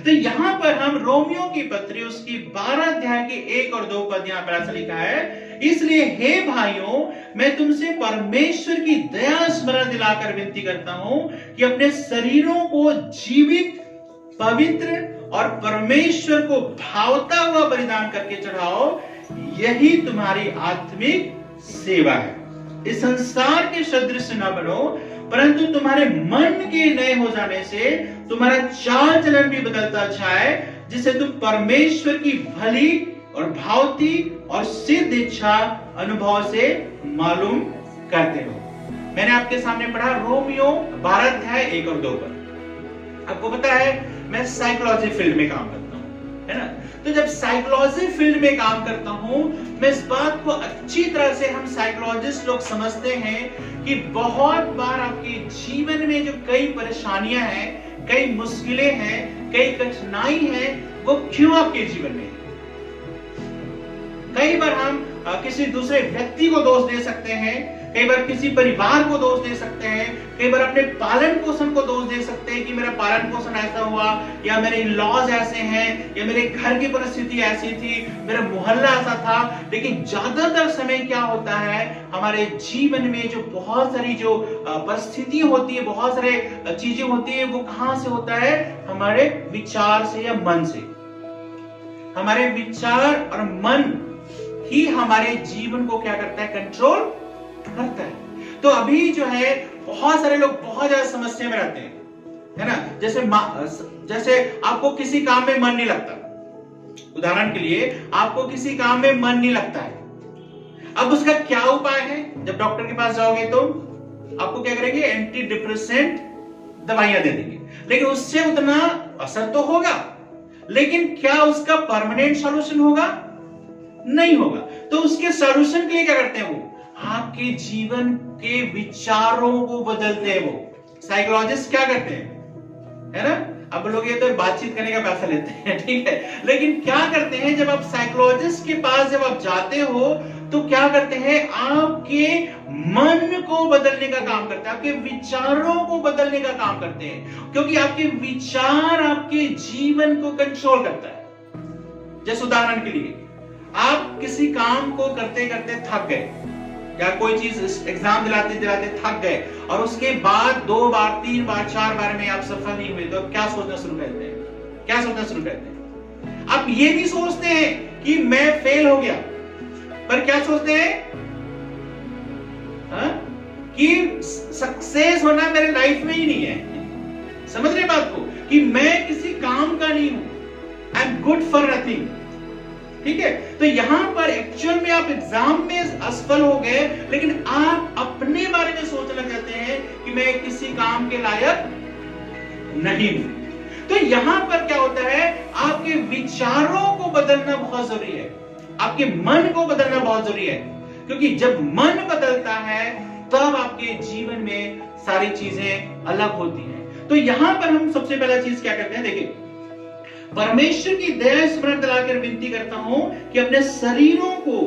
तो यहाँ पर हम रोमियो की पत्री उसकी 12 अध्याय के 1 और 2 पद यहाँ पर ऐसा लिखा है, इसलिए हे भाइयों मैं तुमसे परमेश्वर की दया स्मरण दिलाकर विनती करता हूं कि अपने शरीरों को जीवित, पवित्र और परमेश्वर को भावता हुआ बलिदान करके चढ़ाओ, यही तुम्हारी आत्मिक सेवा है। इस संसार के सदृश न बनो, परंतु तुम्हारे मन के नए हो जाने से तुम्हारा चाल चलन भी बदलता जाए, जिससे तुम परमेश्वर की भली और भावती और सिद्ध इच्छा अनुभव से मालूम करते हो। मैंने आपके सामने पढ़ा रोमियो 12 अध्याय 1 और 2 पर। आपको पता है मैं साइकोलॉजी फील्ड में काम करता हूं, है ना। तो जब साइकोलॉजी फील्ड में काम करता हूं, मैं इस बात को अच्छी तरह से, हम साइकोलॉजिस्ट लोग समझते हैं कि बहुत बार आपके जीवन में जो कई परेशानियां हैं, कई मुश्किलें हैं, कई कठिनाई हैं, वो क्यों आपके जीवन में है। कई बार हम किसी दूसरे व्यक्ति को दोष दे सकते हैं, कई बार किसी परिवार को दोष दे सकते हैं, कई बार अपने पालन पोषण को दोष दे सकते हैं कि मेरा पालन पोषण ऐसा हुआ, या मेरे लॉज ऐसे हैं, या मेरे घर की परिस्थिति ऐसी थी, मेरा मोहल्ला ऐसा था। लेकिन ज्यादातर समय क्या होता है, हमारे जीवन में जो बहुत सारी जो परिस्थिति होती है, बहुत सारे चीजें होती है, वो कहां से होता है, हमारे विचार से या मन से। हमारे विचार और मन ही हमारे जीवन को क्या करता है, कंट्रोल करता है। तो अभी जो है बहुत सारे लोग बहुत ज्यादा समस्या में रहते हैं, है ना। जैसे आपको किसी काम में मन नहीं लगता, उदाहरण के लिए आपको किसी काम में मन नहीं लगता है। अब उसका क्या उपाय है, जब डॉक्टर के पास जाओगे तो आपको क्या करेंगे, एंटी डिप्रेसेंट दवाइयां दे देंगे, लेकिन उससे उतना असर तो होगा, लेकिन क्या उसका परमानेंट सॉल्यूशन होगा, नहीं होगा। तो उसके सॉल्यूशन के लिए क्या करते हैं, वो आपके जीवन के विचारों को बदलते हैं। वो साइकोलॉजिस्ट क्या करते हैं, है ना। अब लोग ये तो बातचीत करने का पैसा लेते हैं, ठीक है, लेकिन क्या करते हैं, जब आप साइकोलॉजिस्ट के पास जब आप जाते हो तो क्या करते हैं, आपके मन को बदलने का काम करते हैं, आपके विचारों को बदलने का काम करते हैं, क्योंकि आपके विचार आपके जीवन को कंट्रोल करता है। जैसे उदाहरण के लिए आप किसी काम को करते करते थक गए, या कोई चीज एग्जाम दिलाते दिलाते थक गए, और उसके बाद 2 बार 3 बार 4 बार में आप सफल नहीं हुए, तो आप क्या सोचना शुरू करते हैं, क्या सोचना शुरू करते हैं, आप ये नहीं सोचते हैं कि मैं फेल हो गया, पर क्या सोचते हैं, कि सक्सेस होना मेरे लाइफ में ही नहीं है। समझ रहे बात को, कि मैं किसी काम का नहीं हूं, I am good for nothing, ठीक है। तो यहां पर एक्चुअल में आप एग्जाम में असफल हो गए, लेकिन आप अपने बारे में सोचने लग जाते हैं कि मैं किसी काम के लायक नहीं हूं। तो यहां पर क्या होता है, आपके विचारों को बदलना बहुत जरूरी है, आपके मन को बदलना बहुत जरूरी है, क्योंकि जब मन बदलता है तब आपके जीवन में सारी चीजें अलग होती हैं। तो यहां पर हम सबसे पहला चीज क्या करते हैं, देखिए, परमेश्वर की दया स्मरण दिलाकर विनती करता हूं कि अपने शरीरों को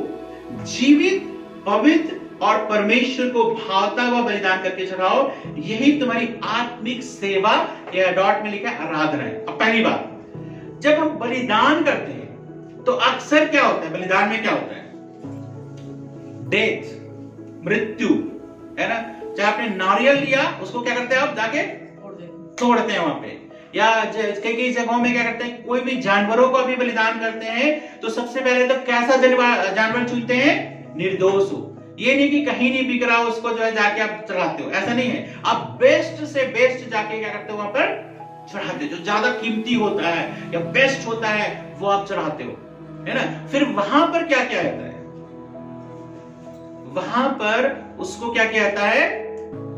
जीवित, पवित्र और परमेश्वर को भावता हुआ बलिदान करके चढ़ाओ, यही तुम्हारी आत्मिक सेवा, या डॉट में लिखा है आराधना है। अब पहली बात, जब हम बलिदान करते हैं तो अक्सर क्या होता है, बलिदान में क्या होता है, डेथ, मृत्यु, है ना। चाहे आपने नारियल लिया, उसको क्या करते हैं आप, जाके तोड़ते हैं वहां पे, या कई जगहों में क्या करते हैं, कोई भी जानवरों को भी बलिदान करते हैं तो सबसे पहले तो कैसा जानवर चुनते हैं, निर्दोष हो। ये नहीं कि कहीं नहीं बिक रहा उसको जो है जाके आप चढ़ाते हो, ऐसा नहीं है। आप बेस्ट से बेस्ट जाके क्या करते हो, वहां पर चढ़ाते हो, जो ज्यादा कीमती होता है या बेस्ट होता है वो आप चढ़ाते हो, है ना। फिर वहां पर क्या क्या होता है, वहां पर उसको क्या क्या होता है,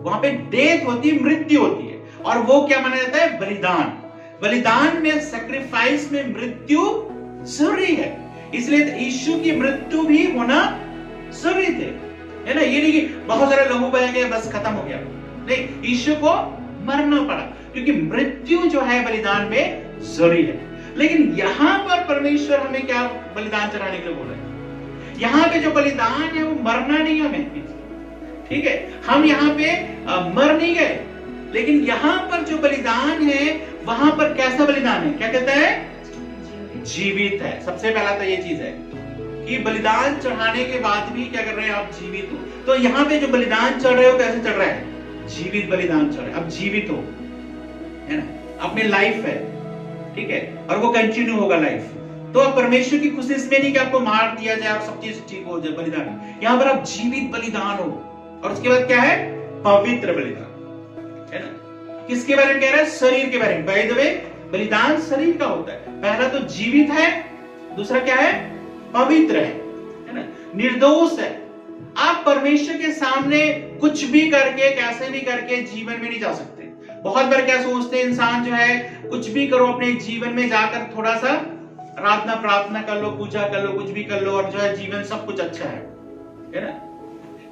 वहां पे डेथ होती है, मृत्यु होती है, और वो क्या माना जाता है, बलिदान। बलिदान में, सैक्रिफाइस में मृत्यु जरूरी है, इसलिए यीशु की मृत्यु भी होना जरूरी थे, है ना। ये नहीं कि बहुत सारे लोगों बह गए बस खत्म हो गया, नहीं, यीशु को मरना पड़ा, क्योंकि मृत्यु जो है बलिदान में जरूरी है। लेकिन यहां पर परमेश्वर हमें क्या बलिदान चढ़ाने के लिए बोल रहे हैं, यहां पे जो बलिदान है वो मरना नहीं हमें, ठीक है। हम यहाँ पे मर नहीं गए, लेकिन यहां पर जो बलिदान है वहां पर कैसा बलिदान है? क्या कहता है? जीवित है। सबसे पहला तो ये चीज है कि बलिदान चढ़ाने के बाद भी क्या कर रहे हैं आप? जीवित हो। तो यहाँ पे जो बलिदान चढ़ रहे हो कैसे चढ़ रहा है? जीवित बलिदान चढ़ रहा है। अब जीवित हो, है ना, अपनी लाइफ है, ठीक है, और वो कंटिन्यू होगा लाइफ। तो अब परमेश्वर की खुशी इसमें नहीं कि आपको मार दिया जाए और सब चीज ठीक हो जाए, बलिदान। यहाँ पर आप जीवित बलिदान हो, और उसके बाद क्या है? पवित्र बलिदान, है ना। किसके बारे में कह रहा है? शरीर के बारे में। बाय द वे, बलिदान शरीर का होता है। पहला तो जीवित है, दूसरा क्या है? पवित्र है ना, निर्दोष है। आप परमेश्वर के सामने कुछ भी करके, कैसे भी करके जीवन में नहीं जा सकते। बहुत बार क्या सोचते हैं इंसान जो है, कुछ भी करो अपने जीवन में जाकर, थोड़ा सा आराधना प्रार्थना कर लो, पूजा कर लो, कुछ भी कर लो, और जो है जीवन सब कुछ अच्छा है ना।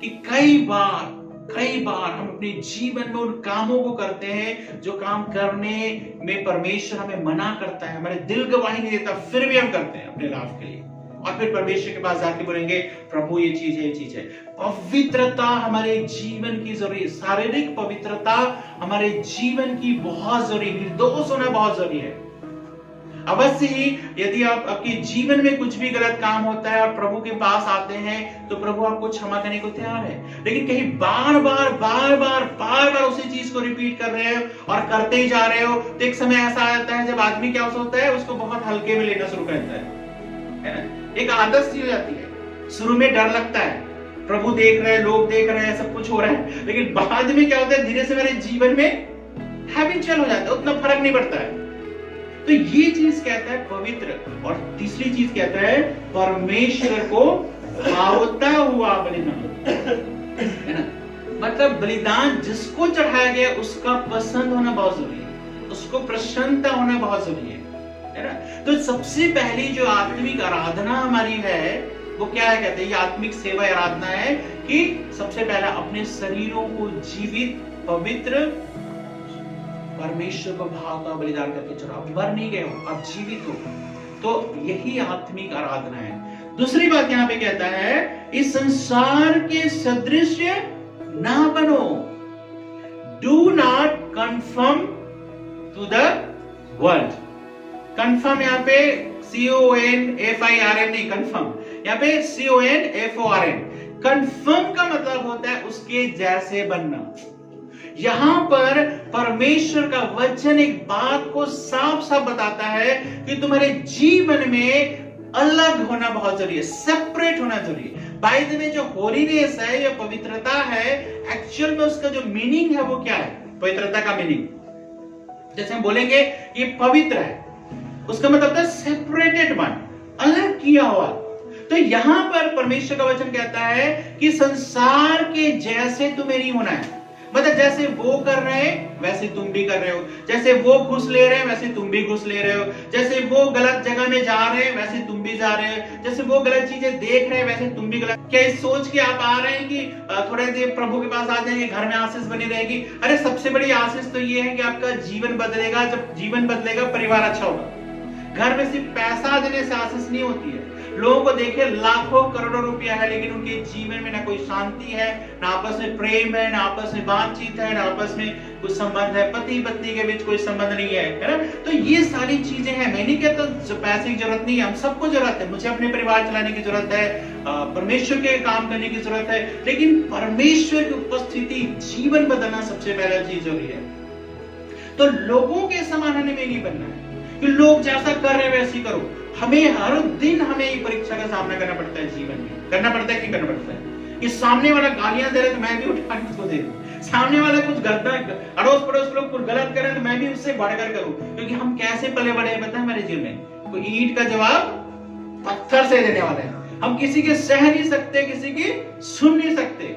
कि कई बार हम अपने जीवन में उन कामों को करते हैं जो काम करने में परमेश्वर हमें मना करता है, हमारे दिल गवाही नहीं देता, फिर भी हम करते हैं अपने लाभ के लिए, और फिर परमेश्वर के पास जाके बोलेंगे प्रभु ये चीज है, ये चीज है। पवित्रता हमारे जीवन की जरूरी, शारीरिक पवित्रता हमारे जीवन की बहुत जरूरी, निर्दोष होना बहुत जरूरी है। अवश्य ही यदि आप आपके जीवन में कुछ भी गलत काम होता है और प्रभु के पास आते हैं तो प्रभु आपको क्षमा करने को तैयार है। लेकिन कहीं बार बार उसी चीज को रिपीट कर रहे हो और करते ही जा रहे हो, तो एक समय ऐसा आता है जब आदमी क्या होता है, उसको बहुत हल्के में लेना शुरू करता है ना। एक आदत सी हो जाती है। शुरू में डर लगता है, प्रभु देख रहे हैं, लोग देख रहे हैं, सब कुछ हो रहा है, लेकिन बाद में क्या होता है, धीरे से मेरे जीवन में हैबिचुअल हो जाता है, उतना फर्क नहीं पड़ता है। तो ये चीज कहता है पवित्र, और तीसरी चीज कहता है परमेश्वर को भावता हुआ बलिदान, है ना। मतलब बलिदान जिसको चढ़ाया गया उसका पसंद होना बहुत जरूरी है, उसको प्रसन्नता होना बहुत जरूरी है ना। तो सबसे पहली जो आत्मिक आराधना हमारी है वो क्या है? कहते हैं ये आत्मिक सेवा आराधना है कि सबसे पहला अपने शरीरों को जीवित पवित्र परमेश्वर को भाव का बलिदान करके चढ़ाओ। आप मर नहीं गए हो, आप जीवित हो। तो यही आत्मिक आराधना है। दूसरी बात यहाँ पे कहता है, इस संसार के सदृश ना बनो, do not confirm to the world. Confirm यहाँ पे CONFIRM नहीं, कन्फर्म यहाँ पे CONFORM। कन्फर्म का मतलब होता है उसके जैसे बनना। यहां पर परमेश्वर का वचन एक बात को साफ साफ बताता है कि तुम्हारे जीवन में अलग होना बहुत जरूरी है, सेपरेट होना जरूरी है। बाय द वे, जो होलीनेस है या पवित्रता है, एक्चुअल में उसका जो मीनिंग है वो क्या है? पवित्रता का मीनिंग, जैसे हम बोलेंगे ये पवित्र है, उसका मतलब है सेपरेटेड वन, अलग किया हुआ। तो यहां पर परमेश्वर का वचन कहता है कि संसार के जैसे तुम्हें नहीं होना है। मतलब जैसे वो कर रहे हैं वैसे तुम भी कर रहे हो, जैसे वो घुस ले रहे हैं वैसे तुम भी घुस ले रहे हो, जैसे वो गलत जगह में जा रहे हैं वैसे तुम भी जा रहे हो, जैसे वो गलत चीजें देख रहे हैं वैसे तुम भी गलत। क्या इस सोच के आप आ रहे हैं कि थोड़े देर प्रभु के पास आ जाएंगे, घर में आशीष बनी रहेगी? अरे सबसे बड़ी आशीष तो ये है कि आपका जीवन बदलेगा। जब जीवन बदलेगा परिवार अच्छा होगा। घर में सिर्फ पैसा देने से आशीष नहीं होती है। लोगों को देखे लाखों करोड़ों रुपया है, लेकिन उनके जीवन में ना कोई शांति है, ना आपस में प्रेम है, ना आपस में बातचीत है, ना आपस में कुछ संबंध है, पति पत्नी के बीच कोई संबंध नहीं है ना। तो ये सारी चीजें हैं। मैं नहीं कहता पैसे की जरूरत नहीं है, हम सबको जरूरत है। मुझे अपने परिवार चलाने की जरूरत है, परमेश्वर के काम करने की जरूरत है, लेकिन परमेश्वर की उपस्थिति, जीवन बदलना सबसे पहला चीज जरूरी है। तो लोगों के समान हमें नहीं बनना है कि लोग जैसा कर रहे हैं वैसे करो। हमें हर दिन ये परीक्षा का सामना करना पड़ता है, जीवन में करना पड़ता है कि करना पड़ता है कि सामने वाला गालियां दे रहे तो मैं भी उठा के उसको दे दूं, सामने वाला कुछ गलत, अड़ोस पड़ोस लोग कुछ गलत कर रहे हैं तो मैं भी उससे बढ़कर करूं। क्योंकि हम कैसे पले बड़े हैं पता है हमारे जीवन में? कोई ईंट का जवाब पत्थर से देने वाले हैं। हम किसी के सह नहीं सकते, किसी की सुन नहीं सकते।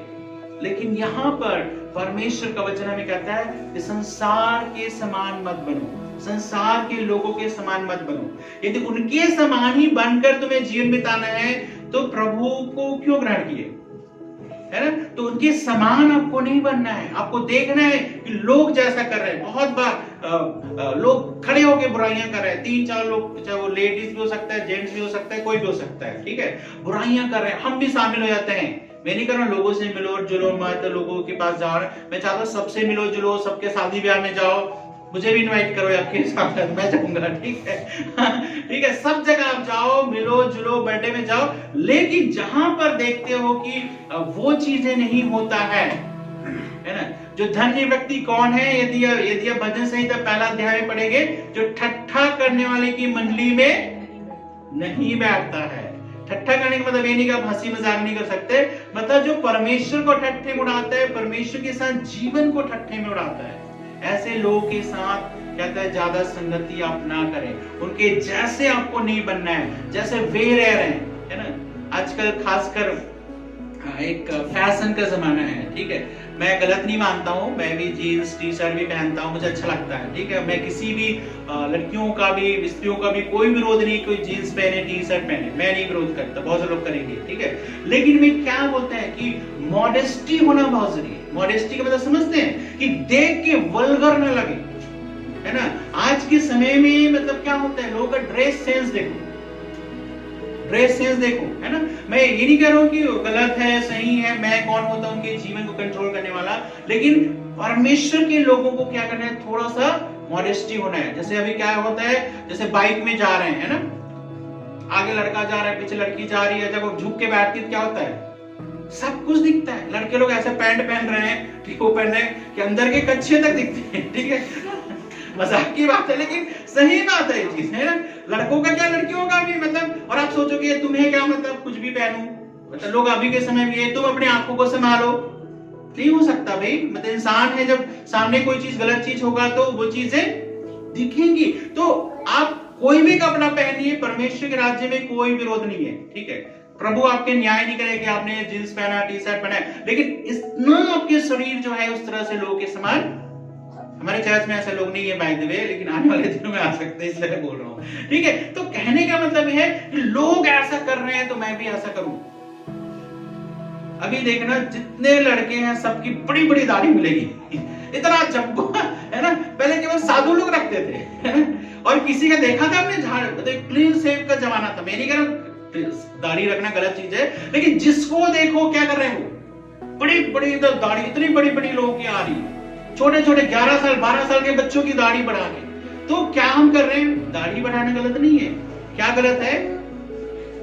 लेकिन यहाँ पर परमेश्वर का वचन हमें कहता है कि संसार के समान मत बनो, संसार के लोगों के समान मत बनो। यदि उनके समान ही बनकर तुम्हें जीवन बिताना है तो प्रभु को क्यों ग्रहण किए, है ना। तो उनके समान आपको नहीं बनना है। आपको देखना है कि लोग जैसा कर रहे हैं। बहुत बार लोग खड़े होकर बुराइयां कर रहे हैं, 3-4 लोग, चाहे वो लेडीज भी हो सकता है, जेंट्स भी हो सकता है, कोई भी हो सकता है, ठीक है, बुराइयां कर रहे हैं, हम भी शामिल हो जाते हैं। मैं नहीं कर रहा लोगों से मिलो जुलो मत, लोगों के पास जाओ, मैं चाहता हूं सबसे मिलो जुलो, सबके शादी ब्याह में जाओ, मुझे भी इनवाइट करो आपके साथ, मैं जाऊंगा, ठीक है। ठीक है, सब जगह आप जाओ, मिलो जुलो, बर्थडे में जाओ, लेकिन जहां पर देखते हो कि वो चीजें नहीं होता है ना। जो धन्य व्यक्ति कौन है? यदि आप भजन संहिता पहला अध्याय में पढ़ेंगे, जो ठट्ठा करने वाले की मंडली में नहीं बैठता है। ठट्ठा करने का मतलब ये नहीं कि आप हंसी मजाक नहीं कर सकते, मतलब जो परमेश्वर को ठट्ठे में उड़ाता है, परमेश्वर के साथ जीवन को ठट्ठे में उड़ाता है, ऐसे लोगों के साथ कहता है ज्यादा संगति आप ना करें। उनके जैसे आपको नहीं बनना है, जैसे वे रह रहे हैं, है ना। आजकल खासकर एक फैशन का जमाना है, ठीक है। मैं गलत नहीं मानता हूँ, मैं भी जीन्स टी शर्ट भी पहनता हूँ, मुझे अच्छा लगता है, ठीक है। मैं किसी भी लड़कियों का भी स्त्रियों का भी कोई विरोध नहीं, कोई जीन्स पहने टी शर्ट पहने, मैं नहीं विरोध करता, बहुत से लोग करेंगे, ठीक है। लेकिन वे क्या बोलते हैं कि मॉडेस्टी होना बहुत जरूरी है। मॉडेस्टी का मतलब समझते हैं कि देख के वल्गर न लगे, है ना। आज के समय में मतलब क्या होता है, लोगों का ड्रेस सेंस देखो, ड्रेस सेंस देखो, है ना। मैं ये नहीं कह रहा हूं कि गलत है सही है, मैं कौन होता हूं उनके जीवन को कंट्रोल करने वाला, लेकिन परमेश्वर के लोगों को क्या करना है, थोड़ा सा मॉडेस्टी होना है। जैसे अभी क्या होता है, जैसे बाइक में जा रहे हैं, है ना, आगे लड़का जा रहा है, पीछे लड़की जा रही है, जब वो झुक के बैठती है क्या होता है, सब कुछ दिखता है। लड़के लोग ऐसे पैंट पहन रहे हैं, ठीक, वो पहन रहे हैं कि अंदर के कच्छे तक दिखते हैं, ठीक है। मजाक की बात है लेकिन सही बात है ये चीज, है ना। लड़कों का क्या लड़कियों का भी मतलब, और आप सोचोगे तुम्हें क्या मतलब कुछ भी पहनूं, मतलब लोग अभी के समय में ये तुम अपने आंखों को संभालो, नहीं हो सकता भाई। मतलब इंसान है, जब सामने कोई चीज गलत चीज होगा तो वो चीजें दिखेंगी। तो आप कोई भी कपड़ा पहनिए, परमेश्वर के राज्य में कोई विरोध नहीं है, ठीक है। प्रभु आपके न्याय नहीं करेगा कि आपने जींस पहना टी शर्ट पहना, लेकिन इतना आपके शरीर जो है उस तरह से लोगों के समान। हमारे चर्च में ऐसे लोग नहीं है बाय द वे, लेकिन आने वाले दिनों में आ सकते हैं, इसलिए बोल रहा हूं, ठीक है। तो कहने का मतलब है कि लोग ऐसा कर रहे हैं तो मैं भी ऐसा करूं। अभी देखना जितने लड़के हैं सबकी बड़ी बड़ी दाढ़ी मिलेगी, इतना जब्बा, है ना। पहले केवल साधु लोग रखते थे, है ना। और किसी का देखा था आपने झाड़, मतलब क्लीन शेव का जमाना था। मैं नहीं कह रहा दाढ़ी रखना गलत चीज है, लेकिन जिसको देखो क्या कर रहे हो, बड़ी बड़ी दाढ़ी, इतनी बड़ी बड़ी लोगों की आ रही है, छोटे छोटे 11 साल 12 साल के बच्चों की दाढ़ी बढ़ा के। तो क्या हम कर रहे हैं, दाढ़ी बढ़ाना गलत नहीं है, क्या गलत है,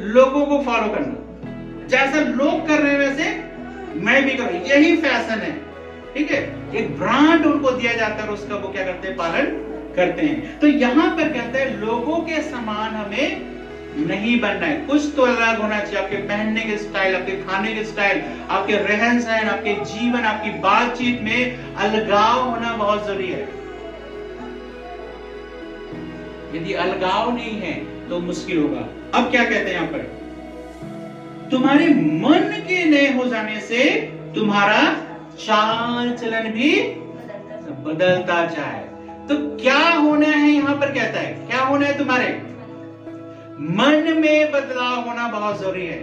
लोगों को फॉलो करना, जैसा लोग कर रहे हैं वैसे मैं भी करूं, यही फैशन है, ठीक है। एक ब्रांड उनको दिया जाता है, उसका वो क्या करते हैं, पालन करते हैं। तो यहां पर कहते हैं लोगों के समान हमें नहीं बनना है, कुछ तो अलग होना चाहिए। आपके पहनने के स्टाइल, आपके खाने के स्टाइल, आपके रहन सहन, आपके जीवन, आपकी बातचीत में अलगाव होना बहुत जरूरी है। यदि अलगाव नहीं है तो मुश्किल होगा। अब क्या कहते हैं यहां पर, तुम्हारे मन के नए हो जाने से तुम्हारा चाल चलन भी बदलता जाए। तो क्या होना है यहां पर कहता है, क्या होना है, तुम्हारे मन में बदलाव होना बहुत जरूरी है।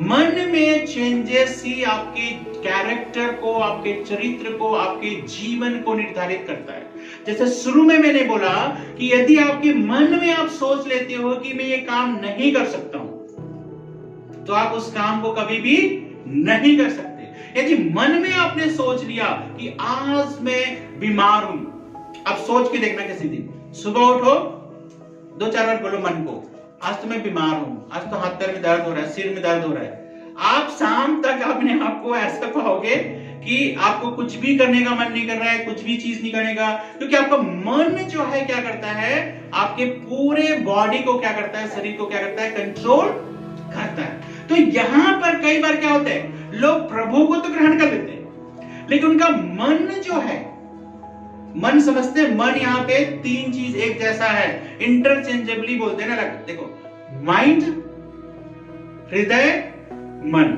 मन में चेंजेस ही आपके कैरेक्टर को, आपके चरित्र को, आपके जीवन को निर्धारित करता है। जैसे शुरू में मैंने बोला कि यदि आपके मन में आप सोच लेते हो कि मैं ये काम नहीं कर सकता हूं, तो आप उस काम को कभी भी नहीं कर सकते। यदि मन में आपने सोच लिया कि आज मैं बीमार हूं, आप सोच के देखना किसी दिन, सुबह उठो, 2-4 बार बोलो मन को, आज तो मैं बीमार हूं, आज तो हाथ पैर में दर्द हो रहा है, सिर में दर्द हो रहा है। आप शाम तक अपने आप को ऐसा पाओगे कि आपको कुछ भी करने का मन नहीं कर रहा है, कुछ भी चीज नहीं करेगा, क्योंकि आपका मन जो है क्या करता है, आपके पूरे बॉडी को क्या करता है, शरीर को क्या करता है, कंट्रोल करता है। तो यहां पर कई बार क्या होता है, लोग प्रभु को तो ग्रहण कर लेते हैं, लेकिन उनका मन जो है, मन समझते हैं, मन यहाँ पे 3 चीज एक जैसा है, इंटरचेंजेबली बोलते हैं ना। देखो, माइंड, हृदय, मन,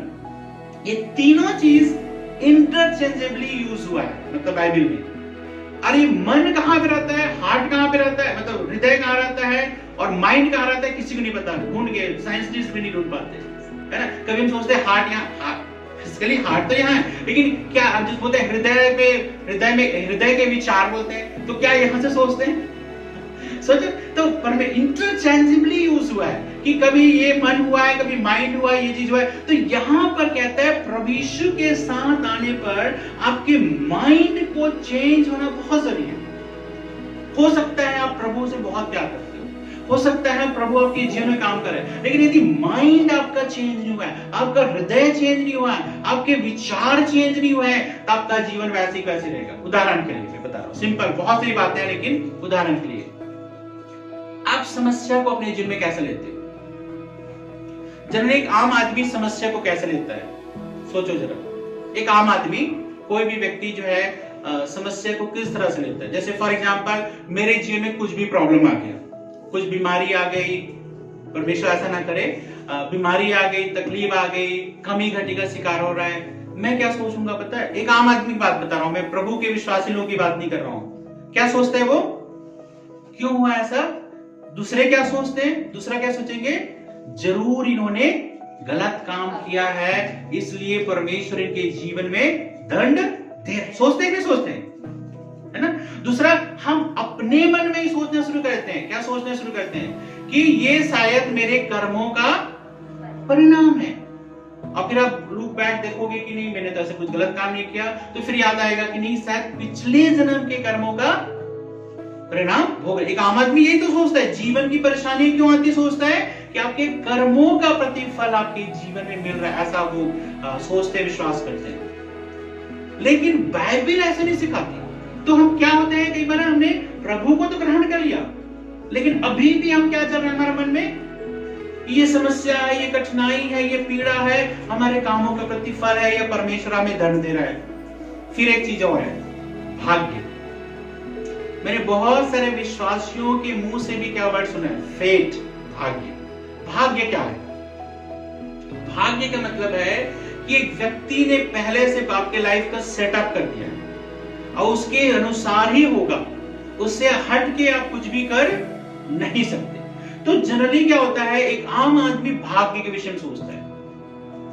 ये तीनों चीज इंटरचेंजेबली यूज हुआ है, मतलब बाइबल में। अरे मन कहां पे रहता है, हार्ट कहां पे रहता है, मतलब हृदय कहां रहता है, और माइंड कहां रहता है, किसी को नहीं पता, ढूंढ के साइंटिस्ट भी नहीं ढूंढ पाते, है ना। कभी हम सोचते हैं हार्ट यहाँ, फिजिकली हार्ट तो यहाँ है, लेकिन क्या हम जिस बोलते हैं हृदय पे, हृदय में हृदय के विचार बोलते हैं, तो क्या यहां से सोचते हैं, सोचो। तो पर में इंटरचेंजेबली यूज हुआ है कि कभी ये मन हुआ है, कभी माइंड हुआ है, ये चीज हुआ है। तो यहां पर कहता है प्रभु यीशु के साथ आने पर आपके माइंड को चेंज होना बहुत जरूरी है। हो सकता है आप प्रभु से बहुत प्यार करते हो सकता है प्रभु आपके जीवन में काम करे, लेकिन यदि माइंड आपका चेंज नहीं हुआ है, आपका हृदय चेंज नहीं हुआ है, आपके विचार चेंज नहीं हुए हैं, तो आपका जीवन वैसे ही वैसे रहेगा। उदाहरण के लिए मैं बता रहा हूं, सिंपल, बहुत सारी बातें हैं, लेकिन उदाहरण के लिए आप समस्या को अपने जीवन में कैसे लेते हो? जनरली एक आम आदमी समस्या को कैसे लेता है? सोचो जरा, एक आम आदमी, कोई भी व्यक्ति जो है समस्या को किस तरह से लेता है? जैसे फॉर एग्जांपल मेरे जीवन में कुछ भी प्रॉब्लम आ गया, कुछ बीमारी आ गई, परमेश्वर ऐसा ना करे, बीमारी आ गई, तकलीफ आ गई, कमी घटी का शिकार हो रहा है, मैं क्या सोचूंगा पता है? एक आम आदमी की बात बता रहा हूं मैं, प्रभु के विश्वासी लोगों की बात नहीं कर रहा हूं। क्या सोचते हैं वो? क्यों हुआ ऐसा? दूसरे क्या सोचते हैं? दूसरा क्या सोचेंगे? जरूर इन्होंने गलत काम किया है, इसलिए परमेश्वर इनके जीवन में दंड दे। सोचते हैं, नहीं सोचते हैं, है ना? दूसरा, हम अपने मन में ही सोचना शुरू करते हैं। क्या सोचना शुरू करते हैं? कि ये शायद मेरे कर्मों का परिणाम है। और फिर आप लुक बैक देखोगे कि नहीं, मैंने तो ऐसे कुछ गलत काम नहीं किया, तो फिर याद आएगा कि नहीं, शायद पिछले जन्म के कर्मों का परिणाम होगा। एक आम आदमी यही तो सोचता है। जीवन की परेशानी क्यों आती? सोचता है कि आपके कर्मों का प्रतिफल आपके जीवन में मिल रहा है, ऐसा वो सोचते, विश्वास करते हैं। लेकिन बाइबल ऐसे नहीं सिखाती। तो हम क्या होते हैं, कई बार हमने प्रभु को तो ग्रहण कर लिया, लेकिन अभी भी हम क्या चल रहे हैं हमारे मन में? ये समस्या है, ये कठिनाई है, ये पीड़ा है, हमारे कामों का प्रतिफल है, या परमेश्वर हमें दंड दे रहा है। फिर एक चीज और है, भाग्य। मैंने बहुत सारे विश्वासियों के मुंह से भी क्या वर्ड सुना है? फेट, भाग्य। भाग्य क्या है? भाग्य का मतलब है कि एक व्यक्ति ने पहले से आपके लाइफ का सेटअप कर दिया है और उसके अनुसार ही होगा, उससे हट के आप कुछ भी कर नहीं सकते। तो जनरली क्या होता है, एक आम आदमी भाग्य के विषय में सोचता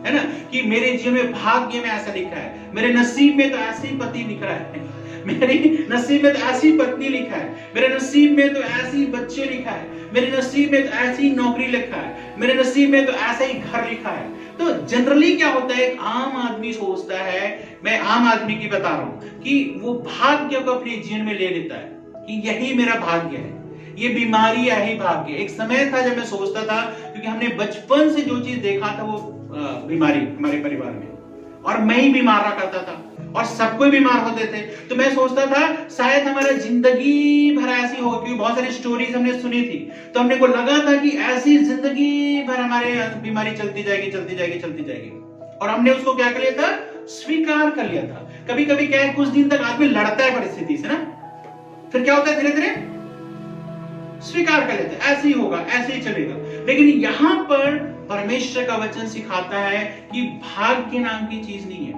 है ना, कि मेरे जीवन में भाग्य में ऐसा लिखा है, मेरे नसीब में तो ऐसी पति लिख रहा है, मेरे नसीब में तो ऐसी पत्नी लिखा है, मेरे नसीब में तो ऐसी बच्चे लिखा है, मेरे नसीब में तो ऐसी नौकरी लिखा है, मेरे नसीब में तो ऐसा ही घर लिखा है। तो जनरली क्या होता है, एक आम आदमी सोचता है, मैं आम आदमी की बता रहा हूं, कि वो भाग्य को अपने जीवन में ले लेता है कि यही मेरा भाग्य है, ये बीमारी यही भाग्य। एक समय था जब मैं सोचता था, क्योंकि हमने बचपन से जो चीज देखा था वो बीमारी हमारे परिवार में, और मैं ही बीमार रहा करता था और सब कोई बीमार होते थे। तो मैं सोचता था शायद हमारा जिंदगी भर ऐसी होगी, क्योंकि बहुत सारी स्टोरीज हमने सुनी थी, तो हमने को लगा था कि ऐसी जिंदगी भर हमारे बीमारी चलती जाएगी, चलती जाएगी, चलती जाएगी। और हमने उसको क्या कर लिया था? स्वीकार कर लिया था। कभी कभी क्या है, कुछ दिन तक आदमी लड़ता है परिस्थिति से ना, फिर क्या होता है, धीरे धीरे स्वीकार कर लेते हैं, ऐसे ही होगा, ऐसे ही चलेगा। लेकिन यहां पर परमेश्वर का वचन सिखाता है कि भाग्य नाम की चीज नहीं है।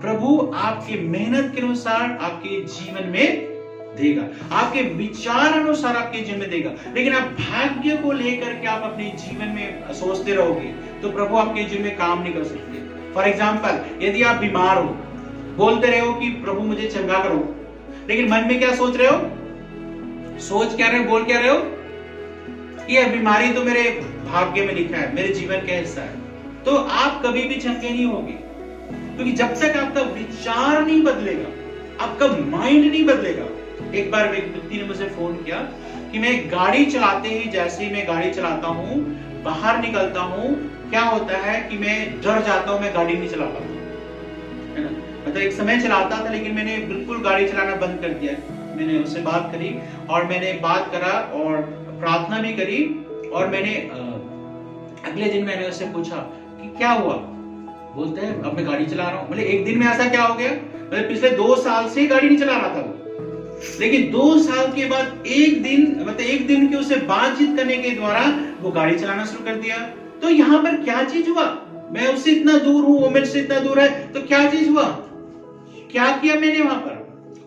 प्रभु आपके मेहनत के अनुसार आपके जीवन में देगा, आपके विचार अनुसार आपके जीवन में देगा। लेकिन आप भाग्य को लेकर के आप अपने जीवन में सोचते रहोगे तो प्रभु आपके जीवन में काम नहीं कर सकते। फॉर एग्जाम्पल, यदि आप बीमार हो, बोलते रहे हो कि प्रभु मुझे चंगा करो, लेकिन मन में क्या सोच रहे हो? सोच क्या रहे हो, बोल क्या रहे हो? कि यह बीमारी तो मेरे भाग्य में लिखा है, मेरे जीवन का हिस्सा है। तो आप कभी भी चंगे नहीं होगे, क्योंकि जब तक आपका विचार नहीं बदलेगा, आपका माइंड नहीं बदलेगा। एक बार एक व्यक्ति ने मुझे फोन किया कि मैं गाड़ी चलाते ही, जैसे ही मैं गाड़ी चलाता हूँ, बाहर निकलता हूँ, क्या होता है कि मैं डर जाता हूँ, मैं गाड़ी नहीं चला पाता, है ना। मतलब एक समय चलाता था, लेकिन मैंने बिल्कुल गाड़ी चलाना बंद कर दिया। मैंने उससे बात करी और मैंने बात करा और प्रार्थना भी करी, और मैंने अगले दिन मैंने उससे पूछा कि क्या हुआ। बोलते हैं अब मैं गाड़ी चला रहा हूँ। मतलब एक दिन में ऐसा क्या हो गया, मतलब पिछले 2 साल से गाड़ी नहीं चला रहा था वो, लेकिन 2 साल के बाद एक दिन, मतलब एक दिन के उससे बातचीत करने के द्वारा वो गाड़ी चलाना शुरू कर दिया। तो यहाँ पर क्या चीज हुआ? मैं उससे इतना दूर हूँ, वो मेरे से इतना दूर है, तो क्या चीज हुआ? क्या किया मैंने वहां पर?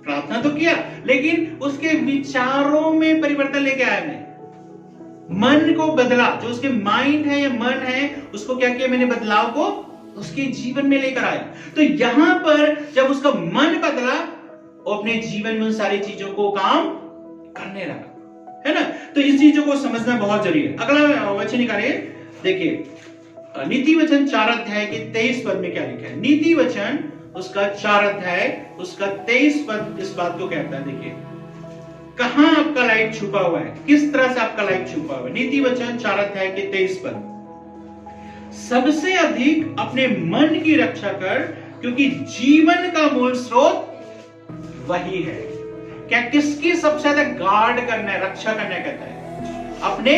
प्रार्थना तो किया, लेकिन उसके विचारों में परिवर्तन लेके आया। मैं मन को बदला, जो उसके माइंड है या मन है, उसको क्या किया मैंने? बदलाव को उसके जीवन में लेकर आया। तो यहां पर जब उसका मन बदला, वो अपने जीवन में उन सारी चीजों को काम करने लगा, है ना। तो इस चीजों को समझना बहुत जरूरी है। अगला वचन निकालिए, देखिए नीति वचन 4 अध्याय के 23 पद में क्या लिखा है। नीति वचन उसका 4 अध्याय उसका 23 पद इस बात को कहता है। देखिए कहां आपका लाइट छुपा हुआ है, किस तरह से आपका लाइट छुपा हुआ है। नीति वचन 4 अध्याय के 23 पद, सबसे अधिक अपने मन की रक्षा कर, क्योंकि जीवन का मूल स्रोत वही है। क्या किसकी सबसे ज्यादा गार्ड करना है, रक्षा करना है, कहता है अपने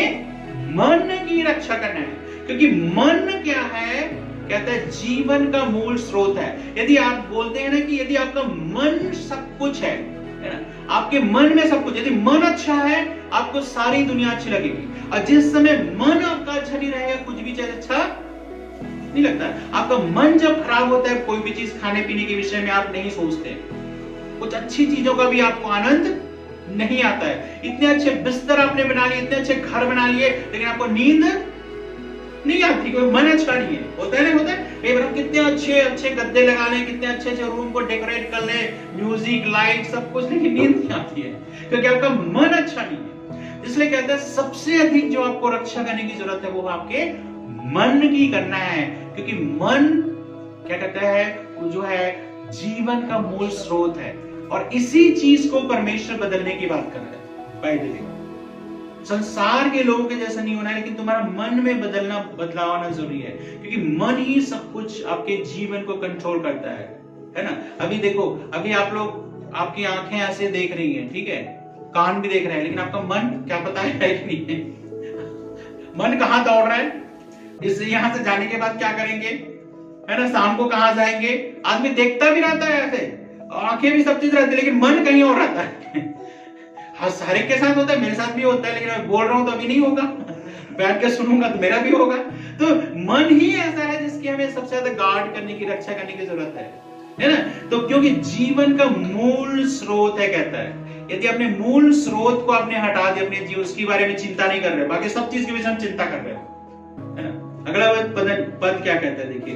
मन की रक्षा करना है, क्योंकि मन क्या है, कहता है जीवन का मूल स्रोत है। यदि आप बोलते हैं ना कि यदि आपका मन सब कुछ है ना, आपके मन में सब कुछ, यदि मन अच्छा है आपको सारी दुनिया अच्छी लगेगी, और जिस समय मन आपका अच्छा नहीं रहेगा कुछ भी चीज अच्छा नहीं लगता। आपका मन जब खराब होता है कोई भी चीज खाने पीने के विषय में आप नहीं सोचते, कुछ अच्छी चीजों का भी आपको आनंद नहीं आता है। इतने अच्छे बिस्तर आपने बना लिए, इतने अच्छे घर बना लिए, लेकिन आपको नींद नहीं आती, कोई मन अच्छा नहीं है। होता है ना, होता है कई बार हम कितने अच्छे अच्छे गद्दे लगा लें, कितने अच्छे अच्छे रूम को डेकोरेट कर लें, म्यूजिक लाइट सब कुछ, लेकिन नींद नहीं आती है क्योंकि आपका मन अच्छा नहीं है। इसलिए कहते हैं सबसे अधिक जो आपको रक्षा करने की जरूरत है वो आपके मन की करना है, क्योंकि मन क्या कहता है, वो जो है जीवन का मूल स्रोत है। और इसी चीज को परमेश्वर बदलने की बात कर रहा है। संसार के लोगों के जैसा नहीं होना है, लेकिन तुम्हारा मन में बदलाव आना जरूरी है, क्योंकि मन ही सब कुछ आपके जीवन को कंट्रोल करता है ना। अभी देखो, अभी आप लोग, आपकी आंखें ऐसे देख रही हैं, ठीक है, कान भी देख रहे हैं, लेकिन आपका मन क्या पता है कि नहीं है। मन कहां दौड़ रहा है, इससे यहां से जाने के बाद क्या करेंगे, है ना, शाम को कहां जाएंगे। आदमी देखता भी रहता है ऐसे, आंखें भी सब चीज रहती है, लेकिन मन कहीं और रहता है। हर एक के साथ होता है, मेरे साथ भी होता है, लेकिन मैं बोल रहा हूं तो अभी नहीं होगा, बैठ के सुनूंगा तो मेरा भी होगा। तो मन ही ऐसा है जिसकी हमें सबसे ज्यादा गार्ड करने की, रक्षा करने की जरूरत है ना। तो क्योंकि जीवन का मूल स्रोत है, कहता है यदि अपने मूल स्रोत को आपने हटा दिया, अपने जीवन उसके बारे में चिंता नहीं कर रहे, बाकी सब चीज के विषय में चिंता कर रहे हो, है ना। अगला पद क्या कहता है, देखिए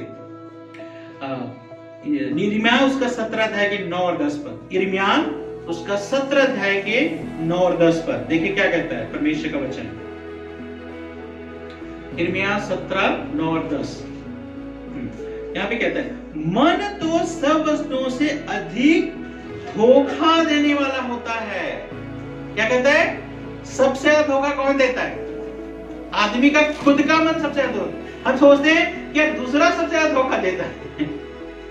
यिर्मयाह उसका 17 अध्याय के 9 और 10 पद, यिर्मयाह उसका 17 अध्याय के 9 और 10 पद, देखिए क्या कहता है परमेश्वर का वचन। यिर्मयाह 17, 9 और 10 यहां पे कहता है, मन तो सब वस्तुओं से अधिक धोखा देने वाला होता है। क्या कहता है, सबसे ज्यादा धोखा कौन देता है, आदमी का खुद का मन सबसे ज्यादा। हम सोचते हैं कि दूसरा सबसे ज्यादा धोखा देता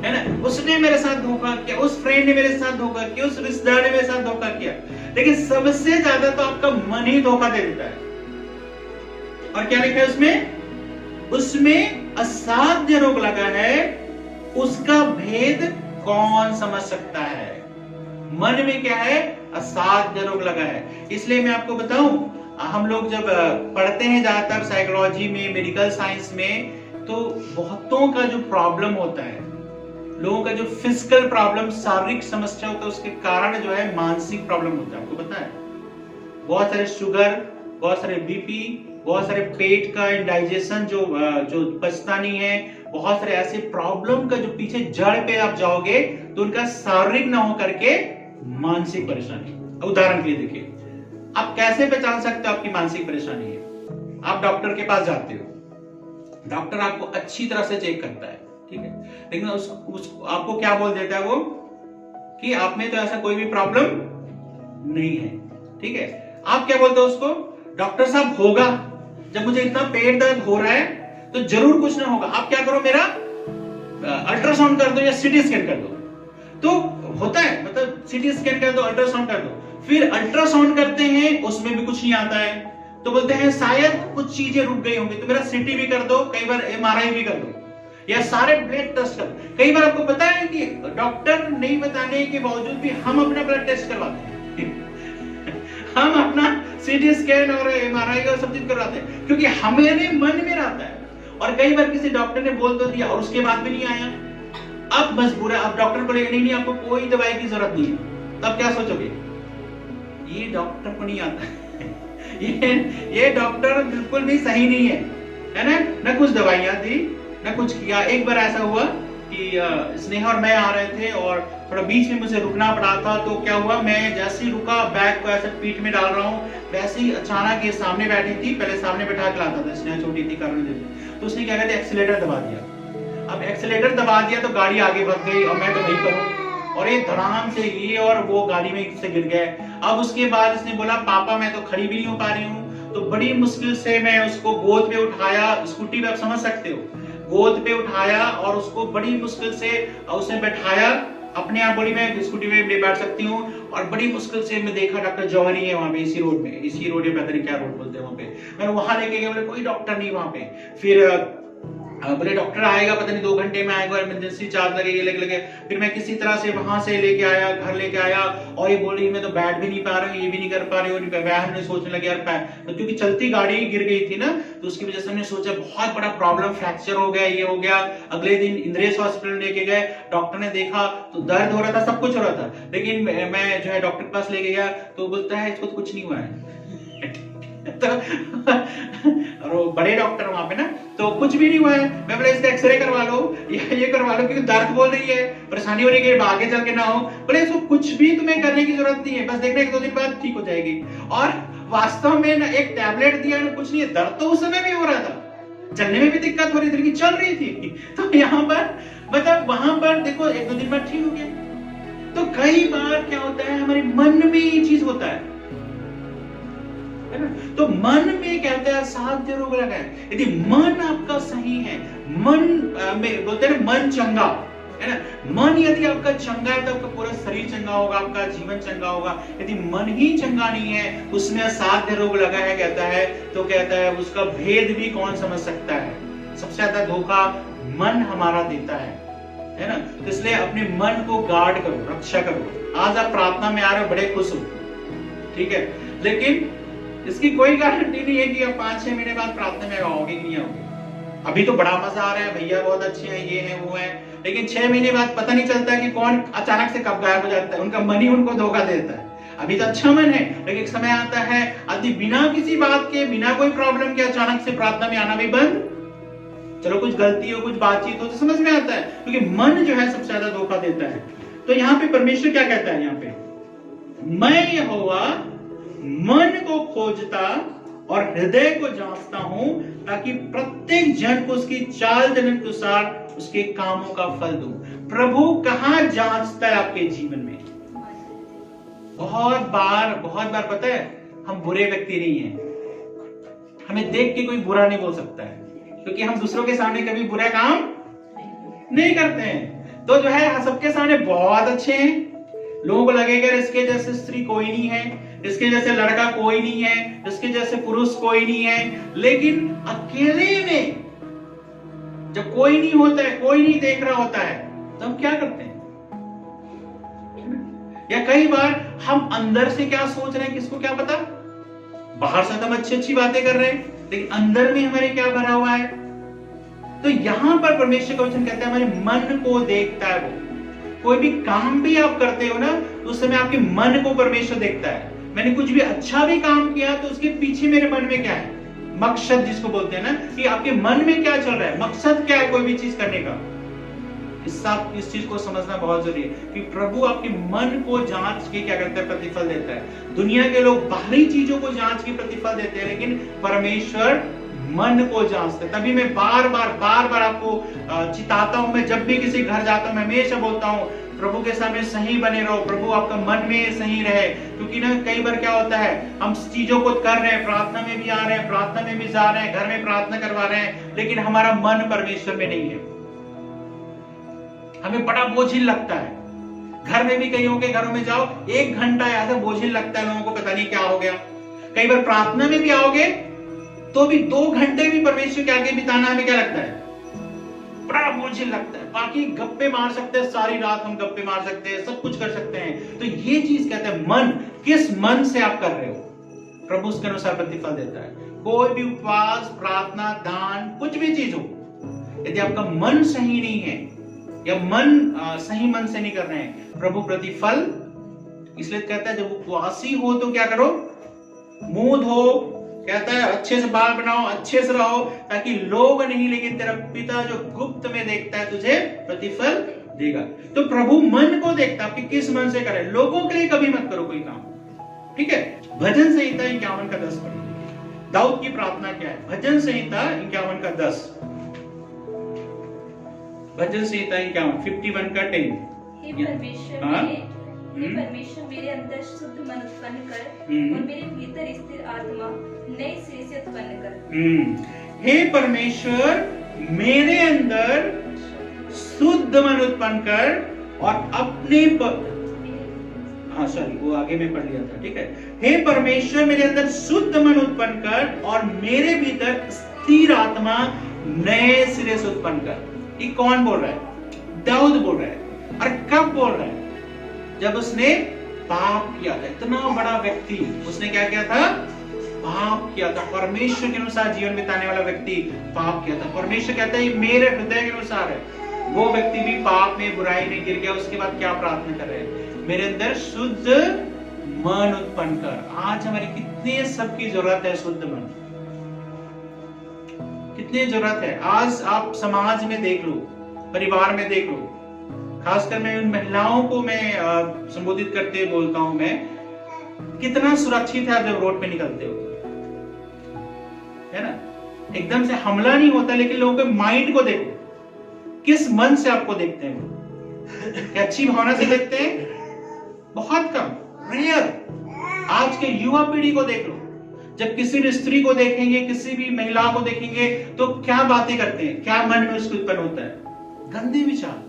है ना, उसने मेरे साथ धोखा किया, उस फ्रेंड ने मेरे साथ धोखा किया, उस रिश्तेदार ने मेरे साथ धोखा किया, लेकिन सबसे ज्यादा तो आपका मन ही धोखा दे देता है। और क्या लिखा है उसमें, उसमें असाध्य रोग लगा है, उसका भेद कौन समझ सकता है। मन में क्या है, असाध्य रोग लगा है। इसलिए मैं आपको बताऊं, हम लोग जब पढ़ते हैं ज्यादातर साइकोलॉजी में, मेडिकल साइंस में, तो बहुतों का जो प्रॉब्लम होता है, लोगों का जो फिजिकल प्रॉब्लम, शारीरिक समस्या होता है, उसके कारण जो है मानसिक प्रॉब्लम होता है। आपको पता है, बहुत सारे शुगर, बहुत सारे बीपी, बहुत सारे पेट का इंडाइजेशन जो पचता नहीं है, बहुत सारे ऐसे प्रॉब्लम का जो पीछे जड़ पे आप जाओगे तो उनका शारीरिक ना हो करके मानसिक परेशानी। उदाहरण के लिए देखिए, आप कैसे पहचान सकते हो आपकी मानसिक परेशानी है। आप डॉक्टर के पास जाते हो, डॉक्टर आपको अच्छी तरह से चेक करता है, ठीक है, लेकिन आपको क्या बोल देता है वो, कि आप में तो ऐसा कोई भी प्रॉब्लम नहीं है, ठीक है। आप क्या बोलते हो उसको, डॉक्टर साहब होगा, जब मुझे इतना पेट दर्द हो रहा है तो जरूर कुछ ना होगा, आप क्या करो, मेरा अल्ट्रासाउंड कर दो या सीटी स्कैन कर दो। तो होता है, मतलब सीटी स्कैन कर दो, अल्ट्रासाउंड कर दो, फिर अल्ट्रासाउंड करते हैं, उसमें भी कुछ नहीं आता है, तो बोलते हैं शायद कुछ चीजें रुक गई होंगी, तो मेरा सीटी भी कर दो, कई बार एमआरआई भी कर दो, या सारे ब्लड टेस्ट कर। कई बार आपको पता है कि डॉक्टर नहीं बताने के बावजूद भी हम अपना ब्लड टेस्ट करवाते हैं। हम अपना सीटी स्कैन और एमआरआई और सब चीज करवाते हैं, क्योंकि हमारे मन में रहता है। और कई बार किसी डॉक्टर ने बोल तो दिया और उसके बाद भी नहीं आया, अब मजबूर है, अब डॉक्टर को लेकर नहीं, आपको कोई दवाई की जरूरत नहीं है, तब क्या सोचोगे, ये डॉक्टर को नहीं आता है, ये डॉक्टर बिल्कुल भी सही नहीं है ना, न कुछ दवाइयां दी, न कुछ किया। एक बार ऐसा हुआ कि स्नेहा और मैं आ रहे थे और थोड़ा बीच में मुझे रुकना पड़ा था, तो क्या हुआ, मैं जैसे ही रुका, बैग को ऐसे पीठ में डाल रहा हूँ, वैसे ही अचानक ये सामने बैठी थी, पहले सामने बैठा के लाता था, स्नेहा छोटी थी कारण, तो उसने क्या कहते एक्सीलेटर दबा दिया। अब एक्सीलेटर दबा दिया तो गाड़ी आगे बढ़ गई, और मैं तो नहीं करूँ, और ये धड़ाम से ये और वो गाड़ी में से गिर गए। अब उसके बाद इसने बोला पापा मैं तो खड़ी भी नहीं हो पा रही हूँ, तो बड़ी मुश्किल से मैं उसको गोद पे उठाया, स्कूटी पे आप समझ सकते हो, गोद पे उठाया और उसको बड़ी मुश्किल से उसने बैठाया। अपने आप बोली मैं स्कूटी में बैठ सकती हूँ, और बड़ी मुश्किल से मैं देखा डॉक्टर जौहरी है वहां पे, इसी रोड में, इसी रोड पे पता नहीं क्या रोड बोलते हैं वहां पे, मैंने वहां लेके गया, बोले कोई डॉक्टर नहीं वहां पे। फिर बोले डॉक्टर आएगा पता नहीं 2 घंटे में आएगा, इमरजेंसी चार्ज लगेगी लगे। फिर मैं किसी तरह से वहां से लेके आया, घर लेके आया, और ये बोल रही मैं तो बैठ भी नहीं पा रही हूँ, ये भी नहीं कर पा रही हूँ। हमने सोचने लगे यार तो क्योंकि चलती गाड़ी गिर गई थी ना, तो उसकी वजह से हमने सोचा बहुत बड़ा प्रॉब्लम, फ्रैक्चर हो गया, ये हो गया। अगले दिन इंद्रेश हॉस्पिटल लेके गए, डॉक्टर ने देखा तो दर्द हो रहा था, सब कुछ हो रहा था, लेकिन मैं जो है डॉक्टर के पास लेके गया तो बोलता है इसको तो कुछ नहीं हुआ है। तो और वो बड़े डॉक्टर वहां पे ना, तो कुछ भी नहीं हुआ है। मैं बोले इसका एक्सरे करवा लो या ये करवा लो, क्योंकि दर्द बोल रही है, परेशानी हो रही है, आगे चल के ना हो। बोले इसको कुछ भी तुम्हें करने की जरूरत नहीं है, बस देखना 1-2 दिन बाद ठीक हो जाएगी। और वास्तव में ना एक टैबलेट दिया ना, कुछ नहीं है, दर्द तो उस समय भी हो रहा था, चलने में भी दिक्कत हो रही थी, लेकिन चल रही थी। तो यहाँ पर मतलब वहां पर देखो 1-2 दिन बाद ठीक हो गया। तो कई बार क्या होता है हमारे मन में ये चीज होता है ना, तो मन में क्या होता है साध्य रोग लगा है। यदि मन आपका सही है, मन में बोलते हैं मन चंगा है ना, मन यदि आपका चंगा है तो आपका पूरा शरीर चंगा होगा, आपका जीवन चंगा होगा। यदि मन ही चंगा नहीं है, उसमें साध्य रोग लगा है कहता है, तो कहता है उसका भेद भी कौन समझ सकता है। सबसे ज्यादा धोखा मन हमारा देता है ना, तो इसलिए अपने मन को गार्ड करो, रक्षा करो। आज आप प्रार्थना में आ रहे हो, बड़े खुश हो, ठीक है, लेकिन इसकी कोई गारंटी नहीं है कि आप 5-6 महीने बाद प्रार्थना में आओगे कि नहीं आओगे। अभी तो बड़ा मजा आ रहा है, भैया बहुत अच्छे हैं, ये है वो है, लेकिन 6 महीने बाद पता नहीं चलता कि कौन अचानक से कब गायब हो जाता है। उनका मन ही उनको धोखा देता है। अभी तो अच्छा मन है, लेकिन एक समय आता है यदि बिना किसी बात के, बिना कोई प्रॉब्लम के अचानक से प्रार्थना में आना भी बंद, चलो कुछ गलती हो, कुछ बातचीत हो तो समझ में आता है, क्योंकि मन जो है सबसे ज्यादा धोखा देता है। तो यहाँ पे परमेश्वर क्या कहता है, यहाँ पे मैं यहोवा मन को खोजता और हृदय को जांचता हूं, ताकि प्रत्येक जन को उसकी चाल चलन के अनुसार उसके कामों का फल दूं। प्रभु कहां जांचता है आपके जीवन में? बहुत बार पता है हम बुरे व्यक्ति नहीं हैं, हमें देख के कोई बुरा नहीं बोल सकता है, क्योंकि हम दूसरों के सामने कभी बुरा काम नहीं करते हैं। तो जो है सबके सामने बहुत अच्छे हैं, लोगों को लगेगा इसके जैसे स्त्री कोई नहीं है, इसके जैसे लड़का कोई नहीं है, इसके जैसे पुरुष कोई नहीं है, लेकिन अकेले में जब कोई नहीं होता है, कोई नहीं देख रहा होता है, तो हम क्या करते हैं? या कई बार हम अंदर से क्या सोच रहे हैं किसको क्या पता, बाहर से तो हम अच्छी बातें कर रहे हैं, लेकिन अंदर में हमारे क्या भरा हुआ है। तो यहां पर परमेश्वर का वचन कहता है हमारे मन को देखता है वो। कोई भी काम भी आप करते हो ना, तो उस समय आपके मन को परमेश्वर देखता है। मैंने कुछ भी अच्छा भी काम किया तो उसके पीछे मेरे मन में क्या है, मकसद जिसको बोलते हैं ना, कि आपके मन में क्या चल रहा है, मकसद क्या है कोई भी चीज करने का। इस चीज को समझना बहुत जरूरी है कि प्रभु आपके मन को जांच के क्या करता है, प्रतिफल देता है। दुनिया के लोग बाहरी चीजों को जांच के प्रतिफल देते हैं, लेकिन परमेश्वर मन को जांचते। तभी मैं बार बार आपको चिताता हूं, मैं जब भी किसी घर जाता हूं मैं हमेशा बोलता हूं प्रभु के सामने सही बने रहो, प्रभु आपका मन में सही रहे। क्योंकि ना कई बार क्या होता है हम चीजों को कर रहे हैं, प्रार्थना में भी आ रहे हैं, प्रार्थना में भी जा रहे हैं, घर में प्रार्थना करवा रहे हैं, लेकिन हमारा मन परमेश्वर में नहीं है, हमें बड़ा बोझिल लगता है। घर में भी कईयों के घरों में जाओ 1 घंटा ऐसा बोझिल लगता है लोगों को, पता नहीं क्या हो गया। कई बार प्रार्थना में भी आओगे तो भी 2 घंटे भी परमेश्वर के आगे बिताना हमें क्या लगता है, बड़ा बोझिल लगता है। बाकी गप्पे मार सकते हैं, सारी रात हम गप्पे मार सकते हैं, सब कुछ कर सकते हैं। तो ये चीज कहते हैं मन, किस मन से आप कर रहे हो, प्रभु उसके अनुसार प्रतिफल देता है। कोई भी उपवास, प्रार्थना, दान, कुछ भी चीज हो, यदि आपका मन सही नहीं है या मन सही मन से नहीं कर रहे हैं, प्रभु प्रतिफल इसलिए कहता है जब उपवासी हो तो क्या करो, मुंह धो, कहता है अच्छे से बाल बनाओ, अच्छे से रहो, ताकि लोग नहीं लेकिन तेरा पिता जो गुप्त में देखता है तुझे प्रतिफल देगा। तो प्रभु मन को देखता है, आपके किस मन से करें। लोगों के लिए कभी मत करो कोई काम, ठीक है। भजन संहिता 51 का 10 पढ़िए। दाऊद की प्रार्थना क्या है? भजन संहिता 51 का 10। भजन संहिता 51 का 10। हे परमेश्वर हे परमेश्वर मेरे अंदर शुद्ध मन उत्पन्न कर और मेरे भीतर स्थिर आत्मा नए सिरे से उत्पन्न कर। हे परमेश्वर मेरे अंदर शुद्ध मन उत्पन्न कर और अपने सॉरी वो आगे में पढ़ लिया था, ठीक है। हे परमेश्वर मेरे अंदर शुद्ध मन उत्पन्न कर और मेरे भीतर स्थिर आत्मा नए सिरे से उत्पन्न कर। ये कौन बोल रहा है? दाऊद बोल रहा है। और कब बोल रहा है? जब उसने पाप किया था। इतना बड़ा व्यक्ति, उसने क्या किया था? पाप किया था। परमेश्वर के अनुसार जीवन बिताने वाला व्यक्ति पाप किया था। परमेश्वर कहता है ये मेरे हृदय के अनुसार है। वो व्यक्ति भी पाप में, बुराई में गिर गया। उसके बाद क्या प्रार्थना कर रहे हैं? मेरे अंदर शुद्ध मन उत्पन्न कर। आज हमारी कितने सबकी जरूरत है शुद्ध मन, कितनी जरूरत है। आज आप समाज में देख लो, परिवार में देख लो, खासकर मैं उन महिलाओं को मैं संबोधित करते हुए बोलता हूं, मैं कितना सुरक्षित है जब रोड पे निकलते हो, है ना। एकदम से हमला नहीं होता, लेकिन लोगों के माइंड को देखो, किस मन से आपको देखते हैं। क्या अच्छी भावना से देखते हैं? बहुत कम, रेयर। आज के युवा पीढ़ी को देख लो, जब किसी भी स्त्री को देखेंगे, किसी भी महिला को देखेंगे, तो क्या बातें करते हैं, क्या मन में उसको उत्पन्न होता है? गंदे विचार,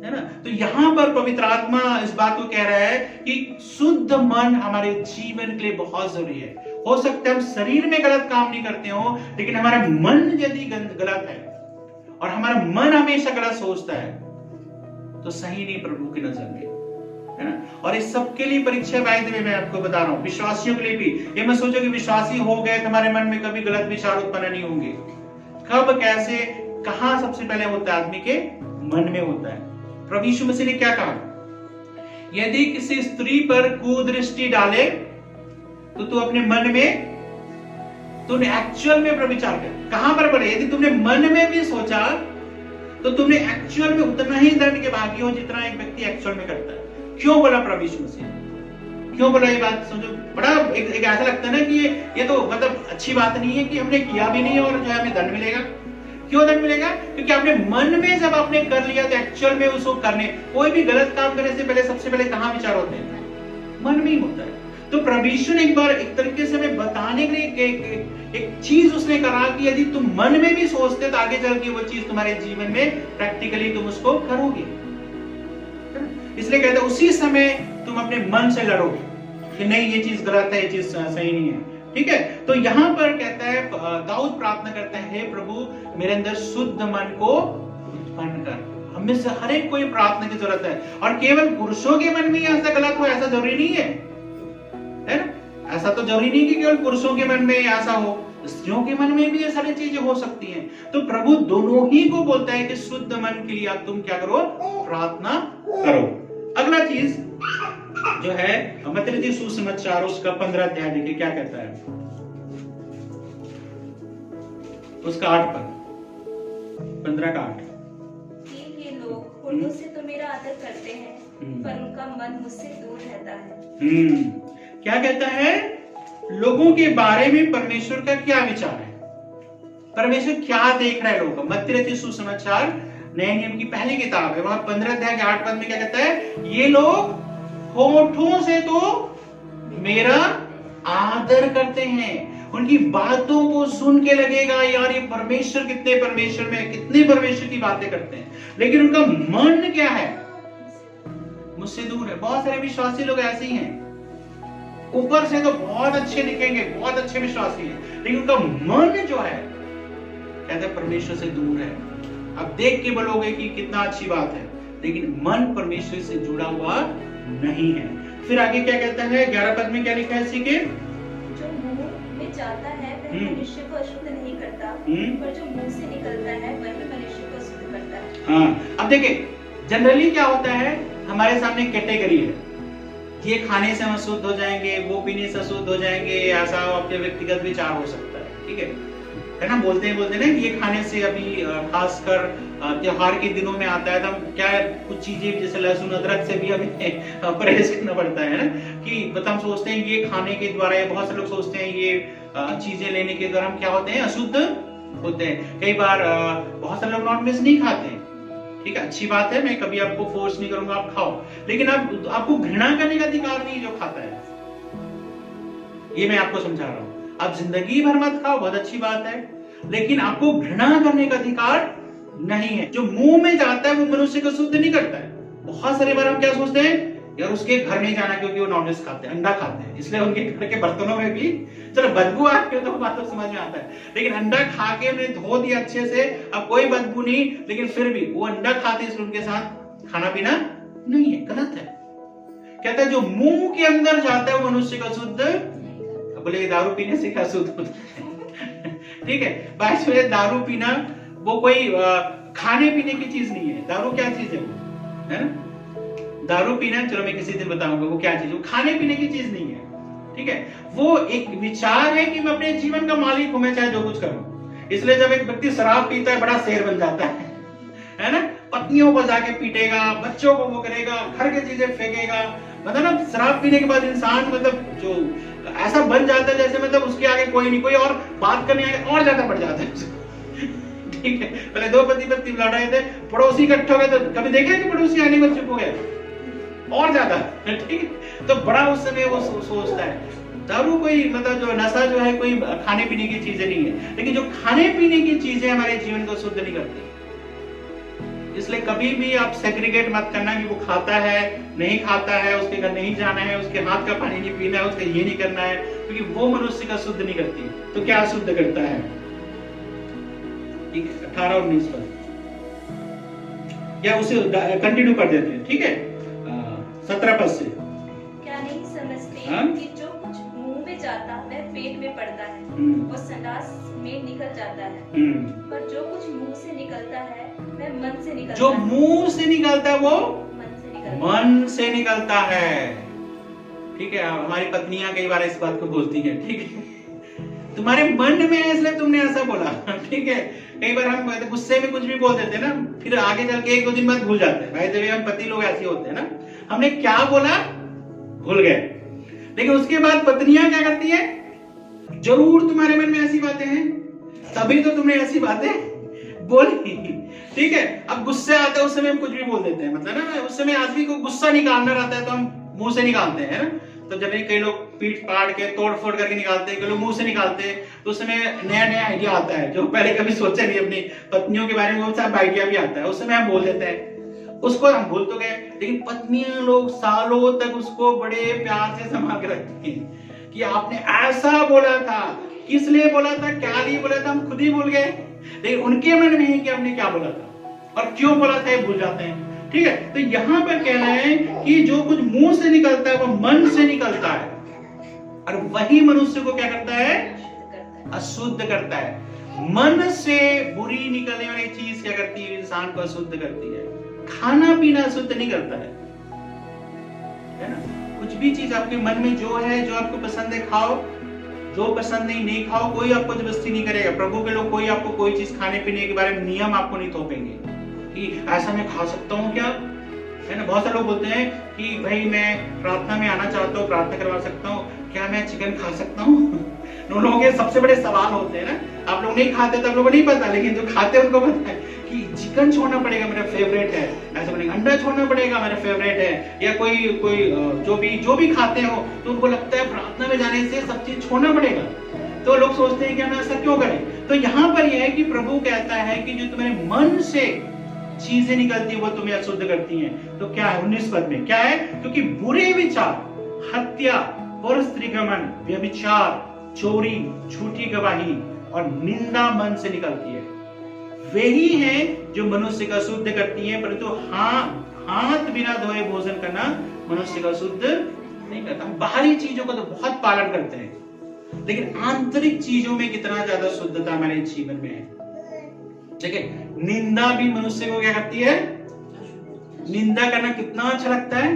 है ना। तो यहां पर पवित्र आत्मा इस बात को कह रहा है कि शुद्ध मन हमारे जीवन के लिए बहुत जरूरी है। हो सकता है हम शरीर में गलत काम नहीं करते हो, लेकिन हमारा मन यदि गलत है और हमारा मन हमेशा गलत सोचता है, तो सही नहीं प्रभु की नजर में, है ना। और इस सबके लिए परीक्षा वायदे में मैं आपको बता रहा हूं, विश्वासियों के लिए भी। ये मत सोचो कि विश्वासी हो गए तुम्हारे मन में कभी गलत विचार उत्पन्न नहीं होंगे। कब, कैसे, कहां सबसे पहले होता है? आदमी के मन में होता है। प्रभु यीशु मसीह ने क्या कहा? यदि किसी स्त्री पर कुदृष्टि डाले तो तू अपने मन में, तूने एक्चुअल में प्रविचार कर। कहां पर पढ़े? यदि तुमने मन में भी सोचा तो तुमने एक्चुअल में उतना ही दंड के भागी हो जितना एक व्यक्ति एक्चुअल में करता है। क्यों बोला प्रभु यीशु मसीह? क्यों बोला ये बात? समझो, बड़ा एक ऐसा लगता है ना कि ये तो मतलब अच्छी बात नहीं है कि हमने किया भी नहीं और जो है हमें दंड मिलेगा। क्यों दंड मिलेगा? क्योंकि आपने मन में जब आपने कर लिया तो एक्चुअल में उसको करने, कोई भी गलत काम करने से पहले सबसे पहले कहां विचार होते हैं? मन में ही होता है। तो प्रभु यीशु ने एक बार एक तरीके से हमें बताने के लिए एक चीज उसने कहा कि यदि तुम मन में भी सोचते तो आगे चल के वो चीज तुम्हारे जीवन में प्रैक्टिकली तुम उसको करोगे। इसलिए कहते हैं उसी समय तुम अपने मन से लड़ोगे कि नहीं ये चीज गलत है, ये चीज सही नहीं है, ठीक है। तो यहां पर कहता है, दाऊद प्रार्थना करता है, हे प्रभु मेरे अंदर शुद्ध मन को उत्पन्न कर। हमें से हर एक को ये प्रार्थना की जरूरत है। और केवल पुरुषों के मन में ऐसा गलत हो, ऐसा जरूरी नहीं है ना। ऐसा तो जरूरी नहीं कि केवल पुरुषों के मन में ऐसा हो, स्त्रियों के मन में भी ये सारी चीजें हो सकती हैं। तो प्रभु दोनों ही को बोलता है कि शुद्ध मन के लिए आप तुम क्या करो? प्रार्थना करो। अगला चीज जो है मत्ती सुसमाचार उसका 15 अध्याय देखिए क्या कहता है, उसका 8 पद, 15 का 8। ये लोग होठों से तो मेरा आदर करते हैं, पर उनका मन मुझसे दूर रहता है। क्या कहता है? लोगों के बारे में परमेश्वर का क्या विचार है? परमेश्वर क्या देख रहा है लोगों का? मत्ती सुसमाचार नए नियम की पहली किताब है, वहां 15 अध्याय के 8 पद में क्या कहता है? ये लोग होठों से तो मेरा आदर करते हैं। उनकी बातों को सुन के लगेगा यार ये परमेश्वर कितने परमेश्वर में, कितने परमेश्वर की बातें करते हैं, लेकिन उनका मन क्या है? मुझसे दूर है। बहुत सारे विश्वासी लोग ऐसे ही हैं, ऊपर से तो बहुत अच्छे दिखेंगे, बहुत अच्छे विश्वासी हैं, लेकिन उनका मन जो है कहते हैं परमेश्वर से दूर है। अब देख के बोलोगे कि कितना अच्छी बात है, लेकिन मन परमेश्वर से जुड़ा हुआ नहीं है। फिर आगे क्या कहता है? 11 पद में क्या लिखा है इसी के? जो मुंह में जाता है वह मनुष्य को अशुद्ध नहीं करता, पर जो मुंह से निकलता है वह मनुष्य को अशुद्ध करता है। हाँ, अब देखिए जनरली क्या होता है, हमारे सामने कैटेगरी है, ये खाने से हम अशुद्ध हो जाएंगे, वो पीने से अशुद्ध हो जाएंगे, ऐसा आपके व्यक्तिगत विचार हो सकता है, ठीक है ना। बोलते ना ये खाने से, अभी खासकर त्योहार के दिनों में आता है तो क्या कुछ चीजें जैसे लहसुन अदरक से भी हमें परहेज करना पड़ता है ना, कि हम सोचते हैं ये खाने के द्वारा, या बहुत से लोग सोचते हैं ये चीजें लेने के द्वारा हम क्या होते हैं? अशुद्ध होते हैं। कई बार बहुत सारे लोग नॉनवेज नहीं खाते हैं, ठीक है, अच्छी बात है, मैं कभी आपको फोर्स नहीं करूंगा आप खाओ, लेकिन आपको घृणा करने का अधिकार नहीं जो खाता है। ये मैं आपको समझा रहा हूं। आप जिंदगी भर मत खाओ, बहुत अच्छी बात है, लेकिन आपको घृणा करने का अधिकार नहीं है। जो मुंह में जाता है वो मनुष्य को शुद्ध नहीं करता है। बहुत सारी बार हम क्या सोचते हैं, यार उसके घर नहीं जाना क्योंकि वो नॉनवेज खाते हैं, अंडा खाते हैं, इसलिए उनके घर के बर्तनों में भी चलो बदबू आती है तो बात तो समझ में आता है, लेकिन अंडा खा के उन्हें धो दिया अच्छे से, अब कोई बदबू नहीं, लेकिन फिर भी वो अंडा खाते हैं, इसलिए उनके साथ खाना पीना नहीं है, गलत है। कहता है जो मुंह के अंदर जाता है वो मनुष्य का शुद्ध, बोले दारू पीने से क्या शुद्ध होता है? ठीक है, बात में दारू पीना वो कोई खाने पीने की चीज नहीं है। दारू क्या चीज है वो, है ना? दारू पीना, चलो मैं किसी दिन बताऊंगा वो क्या चीज है, वो खाने पीने की चीज नहीं है। ठीक है, वो एक विचार है कि मैं अपने जीवन का मालिक हूं, मैं चाहे जो कुछ करूं। इसलिए जब एक व्यक्ति शराब पीता है बड़ा शेर बन जाता है ना? पत्नियों को जाके पीटेगा, बच्चों को वो करेगा, घर की चीजें फेंकेगा, मतलब ना शराब पीने के बाद इंसान मतलब जो ऐसा बन जाता है जैसे मतलब उसके आगे कोई नहीं, कोई और बात करने आगे और ज्यादा बढ़ जाता है। ठीक है, पहले दो पति पत्नी लड़ रहे थे, पड़ोसी इकट्ठे हो गए तो कभी देखे कि पड़ोसी आने में चुप हो गया और ज्यादा, ठीक है, तो बड़ा उस समय वो सोचता है। दारू कोई मतलब जो नशा जो है कोई खाने पीने की चीजें नहीं है, लेकिन जो खाने पीने की चीजें हमारे जीवन को शुद्ध नहीं करती। इसलिए कभी भी आप सेग्रीगेट मत करना कि वो खाता है नहीं खाता है, उसके घर नहीं जाना है, उसके हाथ का पानी नहीं पीना है, उसका ये नहीं करना है, क्योंकि वो मनुष्य का शुद्ध नहीं करती। तो क्या शुद्ध करता है? ठीक है, 18-19 पर या उसे कंटिन्यू कर देते हैं। ठीक है, 17 पद से। क्या नहीं समझते हाँ? कि जो कुछ मुंह में जाता वह पेट में पड़ता है और संडास में निकल जाता है, पर जो कुछ मुंह से निकलता है वह मन से निकलता है। जो मुंह से निकलता है वो मन से निकलता है। ठीक है, हमारी पत्नियां कई बार इस बात को बोलती हैं, ठीक है, तुम्हारे मन में है इसलिए तुमने ऐसा बोला। ठीक है, कई बार हम गुस्से में कुछ भी बोल देते हैं ना, फिर आगे चल के 1-2 दिन बाद भूल जाते हैं। भाई जब हम पति लोग ऐसे होते हैं ना, हमने क्या बोला भूल गए, लेकिन उसके बाद पत्नियां क्या करती है, जरूर तुम्हारे मन में ऐसी बातें हैं, तभी तो तुमने ऐसी बातें बोली। ठीक है, अब गुस्से आते हैं उस समय हम कुछ भी बोल देते हैं, मतलब ना उस समय आदमी को गुस्सा निकालना रहता है तो हम मुंह से निकालते हैं ना। तो जब कई लोग पीट पाट के तोड़ फोड़ करके निकालते हैं, कई लोग मुंह से निकालते हैं, तो उस समय नया नया आइडिया आता है जो पहले कभी सोचा नहीं, अपनी पत्नियों के बारे में वो सब आइडिया भी आता है, उस समय हम बोल देते हैं, उसको हम भूल तो गए, लेकिन पत्नियां लोग सालों तक उसको बड़े प्यार से संभाल के रखती हैं कि आपने ऐसा बोला था, किस लिए बोला था, क्या लिए बोला था, हम खुद ही भूल गए, लेकिन उनके मन में है कि हमने क्या बोला था और क्यों बोला था ये भूल जाते हैं। ठीक है, तो यहां पर कहना है कि जो कुछ मुंह से निकलता है वो मन से निकलता है, और वही मनुष्य को क्या करता है, अशुद्ध करता है। मन से बुरी निकलने वाली चीज क्या करती है, इंसान को अशुद्ध करती है। खाना पीना शुद्ध नहीं करता है ना? कुछ भी चीज आपके मन में जो है, जो आपको पसंद है खाओ, जो पसंद नहीं खाओ, कोई आपको जबरदस्ती नहीं करेगा। प्रभु के लोग कोई आपको कोई चीज खाने पीने के बारे में नियम आपको नहीं थोपेंगे कि ऐसा मैं खा सकता हूँ क्या, है ना? बहुत सारे लोग बोलते हैं कि भाई मैं प्रार्थना में आना चाहता हूँ, प्रार्थना करवा सकता हूँ, क्या मैं चिकन खा सकता हूँ? उन लोगों के सबसे बड़े सवाल होते हैं ना। आप लोग नहीं खाते तो आप लोगों को नहीं पता, लेकिन जो खाते हैं उनको पता है कि चिकन छोड़ना पड़ेगा, मेरा फेवरेट है, ऐसा बोलेंगे, अंडा छोड़ना पड़ेगा, मेरा फेवरेट है, या कोई जो भी खाते हो तो उनको लगता है प्रार्थना में जाने से सब चीज छोड़ना पड़ेगा। तो लोग सोचते हैं कि हम ऐसा क्यों करें। तो यहाँ पर यह है कि प्रभु कहता है कि जो तुम्हारे मन से चीजें निकलती है वो तुम्हें अशुद्ध करती हैं। तो क्या है 19 पद में, क्या है, क्योंकि बुरे विचार, हत्या, परस्त्रीगमन, व्यभिचार, चोरी, झूठी गवाही और निंदा मन से निकलती है। वे ही हैं जो मनुष्य का शुद्ध करती हैं, परंतु हाथ बिना धोए भोजन करना मनुष्य का शुद्ध नहीं करता। हम बाहरी चीजों का तो बहुत पालन करते हैं, लेकिन आंतरिक चीजों में कितना ज्यादा शुद्धता हमारे जीवन में है। ठीक है, निंदा भी मनुष्य को क्या करती है, निंदा करना कितना अच्छा लगता है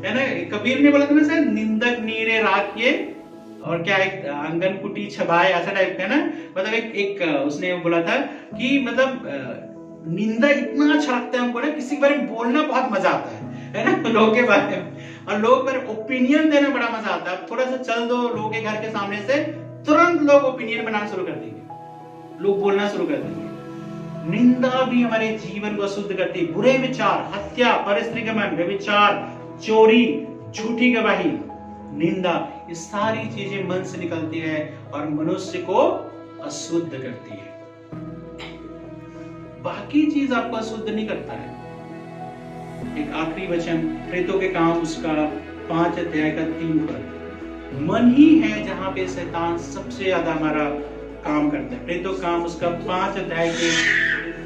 ना? कबीर ने बोला था ना सर, निंदक नीरे राखिए और क्या एक आंगन कुटी छबाए, ऐसा टाइप का ना, मतलब एक उसने बोला था कि मतलब निंदा इतना अच्छा लगता है हमको ना, किसी के बारे में बोलना बहुत मजा आता है ना, लोगों के बारे में, और लोगों पर ओपिनियन देना बड़ा मजा आता है। थोड़ा सा चल दो लोगों के घर के सामने से, तुरंत लोग ओपिनियन बनाना शुरू कर देंगे, लोग बोलना शुरू कर देंगे। निंदा भी हमारे जीवन को अशुद्ध करती है। बुरे विचार, हत्या, परस्त्रीगमन, व्यभिचार, चोरी, झूठी गवाही, निंदा, ये सारी चीजें मन से निकलती है और मनुष्य को अशुद्ध करती है। बाकी चीज आपको अशुद्ध नहीं करता है। एक आखिरी वचन प्रेतों के काम उसका 5 अध्याय का 3 पद। मन ही है जहां पे शैतान सबसे ज्यादा हमारा काम करता है। प्रेतों काम उसका 5 अध्याय के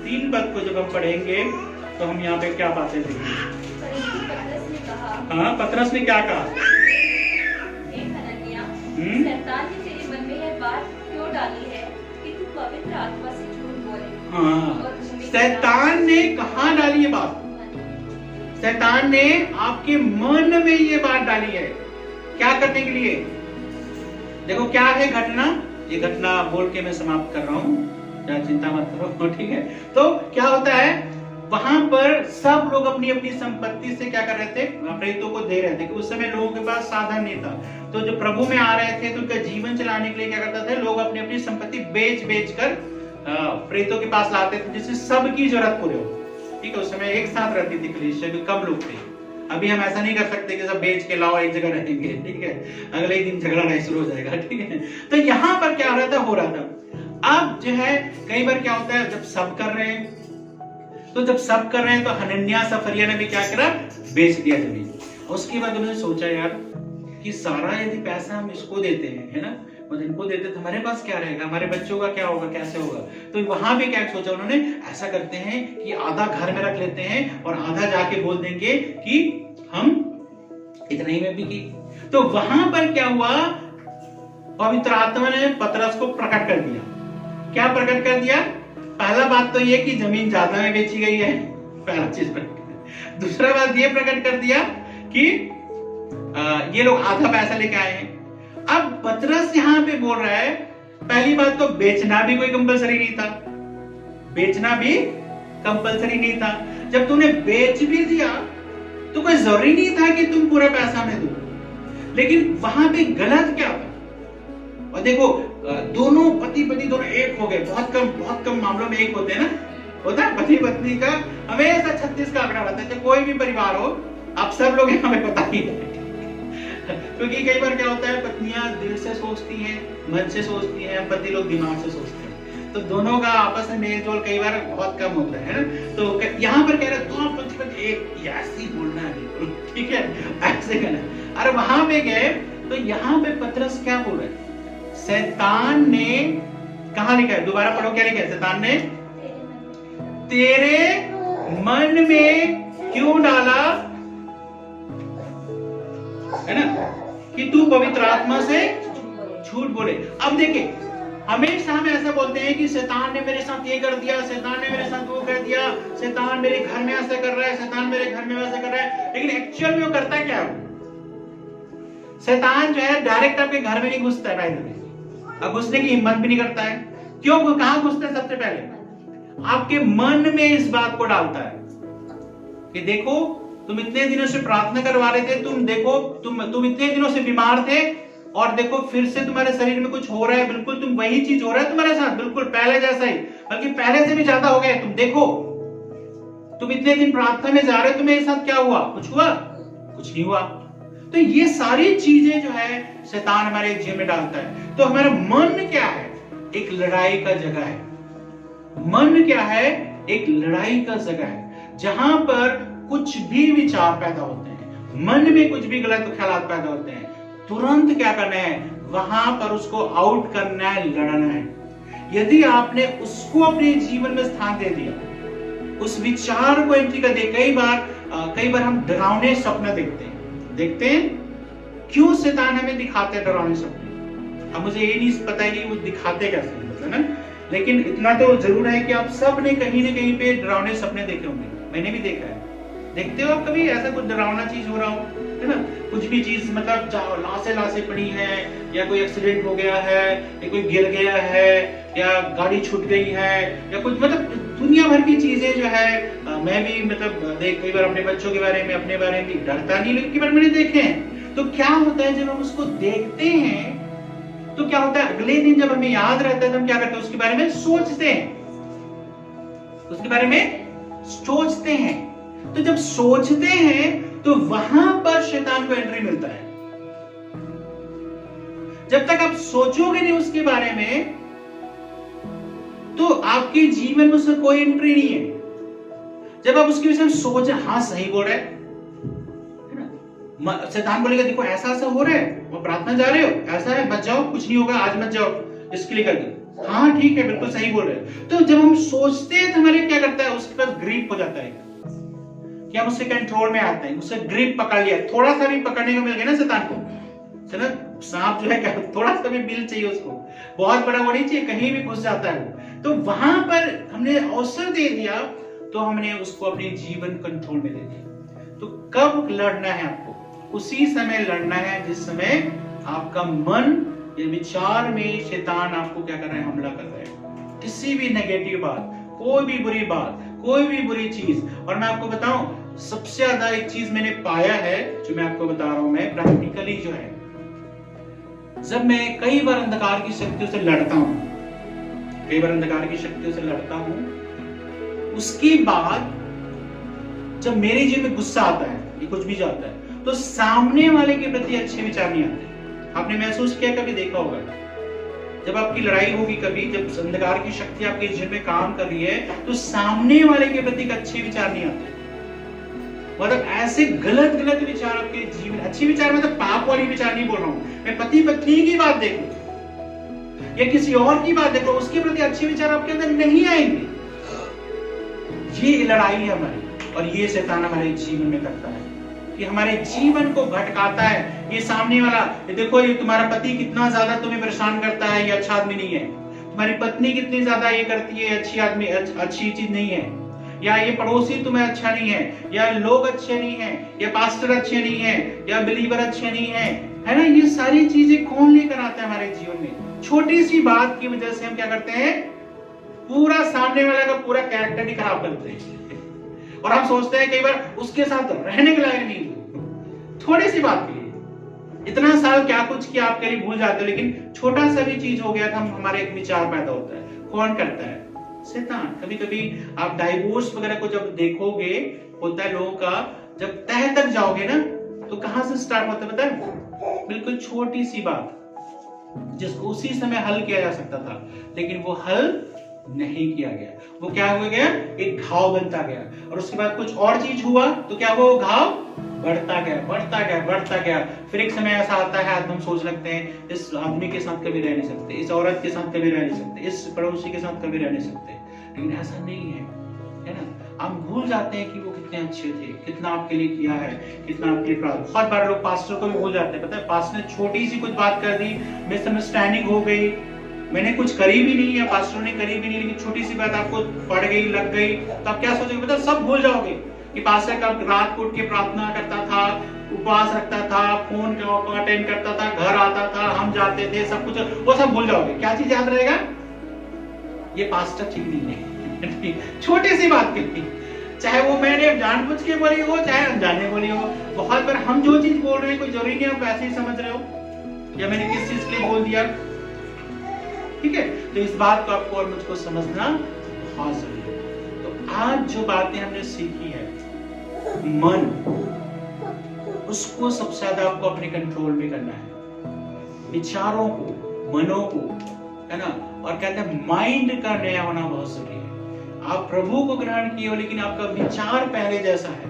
3 पद को जब हम पढ़ेंगे तो हम यहाँ पे क्या बातें देखेंगे। हाँ, पतरस ने क्या कहा? शैतान ने तेरे मन में यह बात क्यों डाली है कि तू पवित्र आत्मा से झूठ बोले? हाँ, शैतान ने कहाँ डाली ये बात? शैतान ने आपके मन में ये बात डाली है। क्या करने के लिए? देखो क्या है घटना, ये घटना बोल के मैं समाप्त कर रहा हूँ, क्या चिंता मत करो, ठीक है। तो क्या होता है, वहां पर सब लोग अपनी अपनी संपत्ति से क्या कर रहे थे, प्रेतों को दे रहे थे। उस समय लोगों के पास साधन नहीं था, तो जो प्रभु में आ रहे थे तो उनका जीवन चलाने के लिए क्या करते थे, लोग अपनी अपनी संपत्ति बेच कर प्रेतों के पास लाते थे, जिससे सबकी जरूरत पूरी हो। ठीक है, उस समय एक साथ रहती थी कलीसिया, कम लोग थे। अभी हम ऐसा नहीं कर सकते कि सब बेच के लाओ एक जगह रहेंगे, ठीक है, अगले दिन झगड़ा नहीं शुरू हो जाएगा, ठीक है। तो यहाँ पर क्या हो रहा था। अब जो है कई बार क्या होता है, जब सब कर रहे हैं तो हनन्याह सफरिया ने भी क्या करा, बेच दिया जमीन। उसके बाद उन्होंने सोचा यार कि सारा यदि पैसा हम इसको देते हैं, है ना, और इनको देते तो हमारे पास क्या रहेगा, हमारे बच्चों का क्या होगा, कैसे होगा। तो वहां पे क्या सोचा उन्होंने, ऐसा करते हैं कि आधा घर में रख लेते हैं और आधा जाके बोल देंगे कि हम इतने ही में भी की। तो वहां पर क्या हुआ, पवित्र आत्मा ने पतरस को प्रकट कर दिया। क्या प्रकट कर दिया? पहला बात तो ये कि जमीन ज्यादा में बेची गई है, पहला चीज प्रकट। दूसरा बात ये प्रकट कर दिया कि ये लोग आधा पैसा लेके आए हैं। अब पतरस यहाँ पे बोल रहा है, पहली बात तो बेचना भी कोई कंपलसरी नहीं था, बेचना भी कंपलसरी नहीं था। जब तूने बेच भी दिया तो कोई जरूरी नहीं था कि तुम पूरा पैसा में दो। लेकिन वहां पे गलत क्या था, और देखो दोनों पति पत्नी दोनों एक हो गए। बहुत कम मामलों में एक होते हैं ना, होता है पति पत्नी का हमेशा 36 का आंकड़ा रहता है। कोई भी परिवार हो, आप सब लोग यहाँ पे पता ही है। क्योंकि कई बार क्या होता है, पत्नियां दिल से सोचती हैं, मन से सोचती हैं, पति लोग दिमाग से सोचते हैं, तो दोनों का आपस में मेल जोल कई बार बहुत कम होता है ना। तो यहाँ पर कह रहे दोनों पति पत्नी एक, ऐसी बोलना है, ठीक है, ऐसे कहना। अरे वहां पे गए तो यहाँ पे पतरस क्या बोल रहे हैं, शैतान ने, कहा लिखा है, दोबारा पढ़ो, क्या लिखा है, शैतान ने तेरे मन में क्यों डाला, है ना, कि तू पवित्र आत्मा से झूठ बोले। अब देखिए, हमेशा हम ऐसा बोलते हैं कि शैतान ने मेरे साथ ये कर दिया, शैतान ने मेरे साथ वो कर दिया, शैतान मेरे घर में ऐसा कर रहा है, शैतान मेरे घर में वैसा कर रहा है। लेकिन एक्चुअल में वो करता क्या है? शैतान जो है डायरेक्ट आपके घर में नहीं घुसता है, अब घुसने की हिम्मत भी नहीं करता है। क्यों? कहां घुसता है? सबसे पहले आपके मन में इस बात को डालता है कि देखो तुम इतने दिनों से प्रार्थना करवा रहे थे, तुम देखो तुम इतने दिनों से बीमार थे, और देखो फिर से तुम्हारे शरीर में कुछ हो रहा है, बिल्कुल तुम वही चीज हो रहा है तुम्हारे साथ, बिल्कुल पहले जैसा ही, बल्कि पहले से भी ज्यादा हो गया। तुम देखो, तुम इतने दिन प्रार्थना में जा रहे हो, तुम्हारे साथ क्या हुआ? कुछ हुआ? कुछ नहीं हुआ। तो ये सारी चीजें जो है शैतान हमारे जीवन में डालता है। तो हमारा मन क्या है? एक लड़ाई का जगह है। मन क्या है? एक लड़ाई का जगह है, जहां पर कुछ भी विचार पैदा होते हैं, मन में कुछ भी गलत ख्यालात पैदा होते हैं, तुरंत क्या करना है? वहां पर उसको आउट करना है, लड़ना है। यदि आपने उसको अपने जीवन में स्थान दे दिया, उस विचार को एंट्री कर दिया। कई बार हम डरावने सपने देखते हैं। क्यों शैतान हमें दिखाते हैं डरावने सपने? अब मुझे ये नहीं पता है कि वो दिखाते कैसे, मतलब ना, लेकिन इतना तो जरूर है कि आप सब ने कहीं ना कहीं पे डरावने सपने देखे होंगे। मैंने भी देखा है। देखते हो आप कभी ऐसा कुछ डरावना चीज हो रहा हो, है ना, कुछ भी चीज, मतलब लाशें पड़ी हैं, या कोई एक्सीडेंट हो गया है, या कोई गिर गया है, या गाड़ी छूट गई है, या कुछ, मतलब दुनिया भर की चीजें जो है। मैं भी मतलब कई बार अपने बच्चों के बारे में, अपने बारे में डरता नहीं, लेकिन कई बार मैंने देखे हैं। तो क्या होता है, जब हम उसको देखते हैं तो क्या होता है, अगले दिन जब हमें याद रहता है तो हम क्या करते हैं? उसके बारे में सोचते हैं। उसके बारे में सोचते हैं। तो जब सोचते हैं तो वहां पर शैतान को एंट्री मिलता है। जब तक आप सोचोगे नहीं उसके बारे में तो आपके जीवन में उसका कोई एंट्री नहीं है। जब आप उसके विषय में सोचे, हाँ सही बोल रहे है ना, शैतान बोलेगा देखो ऐसा ऐसा हो रहा है, वो प्रार्थना जा रहे हो, ऐसा है, बच जाओ, कुछ नहीं होगा, आज मत जाओ, इसके लिए करके, हाँ ठीक है, बिल्कुल सही बोल रहे हैं। तो जब हम सोचते हैं तो हमारे क्या करता है, उसके पास ग्रिप हो जाता है कि हम उसके कंट्रोल में आते हैं, उससे ग्रिप पकड़ लिया, थोड़ा सा भी पकड़ने को मिल गया ना शैतान को, चलो सांप जो है थोड़ा सा भी बिल चाहिए उसको, बहुत बड़ा वो नहीं चाहिए, कहीं भी घुस जाता है वो। तो वहां पर हमने अवसर दे दिया तो हमने उसको अपने जीवन कंट्रोल में दे दिया। तो कब लड़ना है आपको, उसी समय लड़ना है जिस समय आपका मन या विचार में शैतान आपको क्या कर रहा है, हमला कर रहा है। किसी भी नेगेटिव बात, कोई भी बुरी बात, कोई भी बुरी चीज। और मैं आपको बताऊं, सबसे ज्यादा एक चीज मैंने पाया है जो मैं आपको बता रहा हूं, मैं प्रैक्टिकली जो है, जब मैं कई बार अंधकार की शक्तियों से लड़ता हूं, कई बार अंधकार की शक्तियों से लड़ता हूं, उसके बाद जब मेरे जीवन में गुस्सा आता है, ये कुछ भी जाता है, तो सामने वाले के प्रति अच्छे विचार नहीं आते। आपने महसूस किया, कभी देखा होगा, जब आपकी लड़ाई होगी कभी, जब अंधकार की शक्ति आपके जीवन में काम कर रही है, तो सामने वाले के प्रति अच्छे विचार नहीं आते। मतलब ऐसे गलत गलत विचार आपके जीवन, अच्छे विचार मतलब पाप वाली विचार नहीं बोल रहा हूं मैं, पति पत्नी की बात देखो या किसी और की बात देखो, उसके प्रति अच्छे विचार आपके अंदर नहीं आएंगे। ये लड़ाई है हमारी, और ये शैतान हमारे जीवन में करता है कि हमारे जीवन को भटकाता है। ये सामने वाला, ये देखो, ये तुम्हारा पति कितना ज्यादा तुम्हें परेशान करता है, ये अच्छा आदमी नहीं है। तुम्हारी पत्नी कितनी ज्यादा ये करती है, अच्छी आदमी, अच्छी चीज नहीं है। या ये पड़ोसी तुम्हें अच्छा नहीं है, या लोग अच्छे नहीं है, या पास्टर अच्छे नहीं है, या बिलीवर अच्छे नहीं है ना। ये सारी चीजें कौन लेकर आता है हमारे जीवन में? छोटी सी बात की वजह से हम क्या करते हैं, पूरा सामने वाला का पूरा कैरेक्टर ही खराब करते हैं। और हम सोचते हैं कई बार उसके साथ रहने के लायक नहीं, थोड़ी सी बात के लिए इतना साल क्या कुछ किया आपके लिए भूल जाते हो, लेकिन छोटा सा भी चीज हो गया था, हमारे एक विचार पैदा होता है। कौन करता है? शैतान। कभी कभी आप डाइवोर्स वगैरह को जब देखोगे, होता है लोगों का, जब तह तक जाओगे ना, तो कहां से स्टार्ट होता है पता है? बिल्कुल छोटी सी बात जिसको उसी समय हल किया जा सकता था, लेकिन वो हल नहीं किया गया। वो क्या हो गया, एक घाव बनता गया, और उसके बाद कुछ और चीज हुआ तो क्या वो घाव बढ़ता गया, बढ़ता गया, बढ़ता गया। फिर एक समय ऐसा आता है, हम सोच लगते हैं इस आदमी के साथ कभी रह नहीं सकते, इस औरत के साथ कभी रह नहीं सकते, इस पड़ोसी के साथ कभी रह नहीं सकते, लेकिन ऐसा नहीं है ना। हम भूल जाते हैं कि वो कितने अच्छे थे, कितना आपके लिए किया है, कितना आपके लिए। बहुत बार लोग पास्टर को भी भूल जाते हैं, पता है, पास्टर ने छोटी सी कुछ बात कर दी, मिसअंडरस्टैंडिंग हो गई, मैंने कुछ करी भी नहीं, या पास्टर ने करी भी नहीं, लेकिन छोटी सी बात आपको पड़ गई, लग गई, तो आप क्या सोचोगे पता, सब भूल जाओगे कि पास्टर कब रात को उठ के प्रार्थना करता था, उपवास रखता था, फोन अटेंड करता था, घर आता था, हम जाते थे, सब कुछ, वो सब भूल जाओगे। क्या चीज याद रहेगा? ये पास्टर ठीक नहीं है। छोटी सी बात के लिए, चाहे वो मैंने जानबूझ के बोली हो, चाहे अनजाने बोली हो। बहुत बार हम जो चीज बोल रहे हैं कोई जरूरी नहीं आप वैसे ही समझ रहे हो, या मैंने किस चीज के लिए बोल दिया, ठीक है। तो इस बात को आपको और मुझको समझना बहुत जरूरी है। तो आज जो बातें हमने सीखी है, मन, उसको सबसे ज्यादा आपको अपने कंट्रोल में करना है, विचारों को, मनों को, है ना। और कहते हैं माइंड का नया होना बहुत जरूरी है। आप प्रभु को ग्रहण किए हो, लेकिन आपका विचार पहले जैसा है,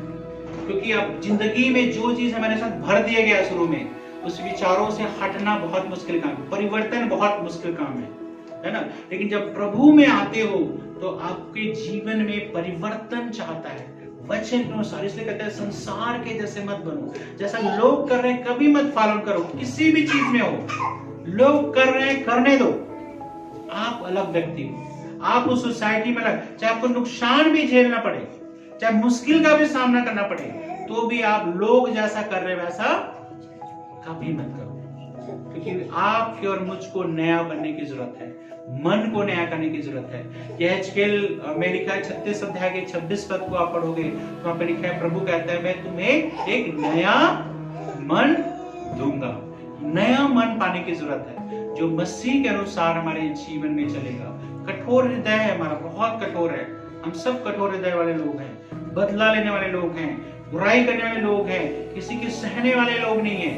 क्योंकि आप जिंदगी में जो चीज हमारे साथ भर दिया गया शुरू में, उस विचारों से हटना बहुत मुश्किल काम है, परिवर्तन बहुत मुश्किल काम है ना। लेकिन जब प्रभु में आते हो तो आपके जीवन में परिवर्तन चाहता है वचन के अनुसार। इसलिए कहते हैं संसार के जैसे मत बनो, जैसा लोग कर रहे हैं कभी मत पालन करो। किसी भी चीज में हो, लोग कर रहे हैं करने दो, आप अलग व्यक्ति हो, आप उस सोसाइटी में अलग। चाहे आपको नुकसान भी झेलना पड़े, चाहे मुश्किल का भी सामना करना पड़े, तो भी आप लोग जैसा कर रहे वैसा कभी मत करो, क्योंकि आपके और मुझको नया बनने की जरूरत है, मन को नया करने की जरूरत है। यह एचकेल में लिखा है 36 अध्याय के 26 पद को आप पढ़ोगे तो वहां पे लिखा है, प्रभु कहता है मैं तुम्हें एक नया मन दूंगा। नया मन पाने की जरूरत है, जो मसीह के अनुसार हमारे जीवन में चलेगा। कठोर हृदय है हमारा, बहुत कठोर है, हम सब कठोर हृदय वाले लोग हैं, बदला लेने वाले लोग हैं, बुराई करने वाले लोग हैं, किसी के सहने वाले लोग नहीं है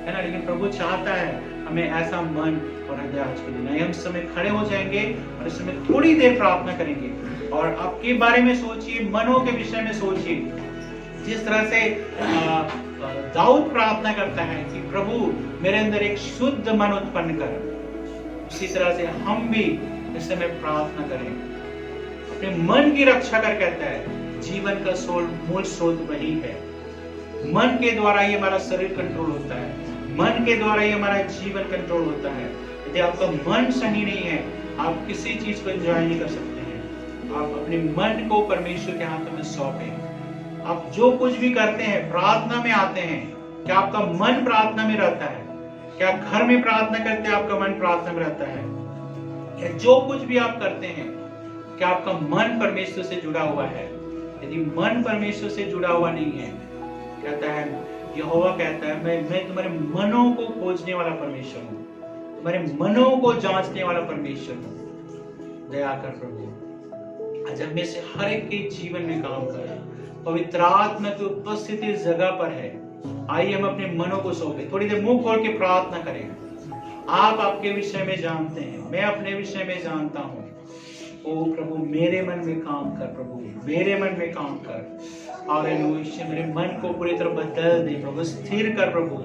ना। लेकिन प्रभु चाहता है हमें ऐसा मन और हृदय आज के दिन। हम इस समय खड़े हो जाएंगे और इस समय थोड़ी देर प्रार्थना करेंगे और आपके बारे में सोचिए, मनों के विषय में सोचिए। जिस तरह से दाऊद प्रार्थना करता है कि प्रभु मेरे अंदर एक शुद्ध मन उत्पन्न कर, उसी तरह से हम भी इस समय प्रार्थना करें। अपने मन की रक्षा कर, कहता है जीवन का मूल स्रोत वही है। मन के द्वारा ही हमारा शरीर कंट्रोल होता है, मन के द्वारा ही हमारा जीवन कंट्रोल होता है। यदि आपका मन सही नहीं है, आप किसी चीज को एंजॉय नहीं कर सकते हैं। आप अपने मन को परमेश्वर के हाथों में सौंपें। आप जो कुछ भी करते हैं, प्रार्थना में आते हैं, क्या आपका मन प्रार्थना में रहता है? क्या घर में प्रार्थना करते हैं, आपका मन प्रार्थना में रहता है? या जो कुछ भी आप करते हैं, क्या आपका मन परमेश्वर से जुड़ा हुआ है? यदि मन परमेश्वर से जुड़ा हुआ नहीं है, कहता है यहोवा कहता है मैं तुम्हारे मनों को खोजने वाला परमेश्वर हूँ, तुम्हारे मनों को जांचने वाला परमेश्वर हूँ। दया कर प्रभु, आज में से हर एक के जीवन में काम कर। पवित्र आत्मा की उपस्थिति इस जगह पर है। आइए हम अपने मनों को सौंपे, थोड़ी देर मुंह खोल के प्रार्थना करें। आप आपके विषय में जानते हैं, मैं अपने विषय में जानता हूँ। ओ प्रभु मेरे मन में काम कर, प्रभु मेरे मन में काम कर। हालेलुया, मेरे मन को पूरी तरह बदल दे प्रभु, स्थिर कर प्रभु।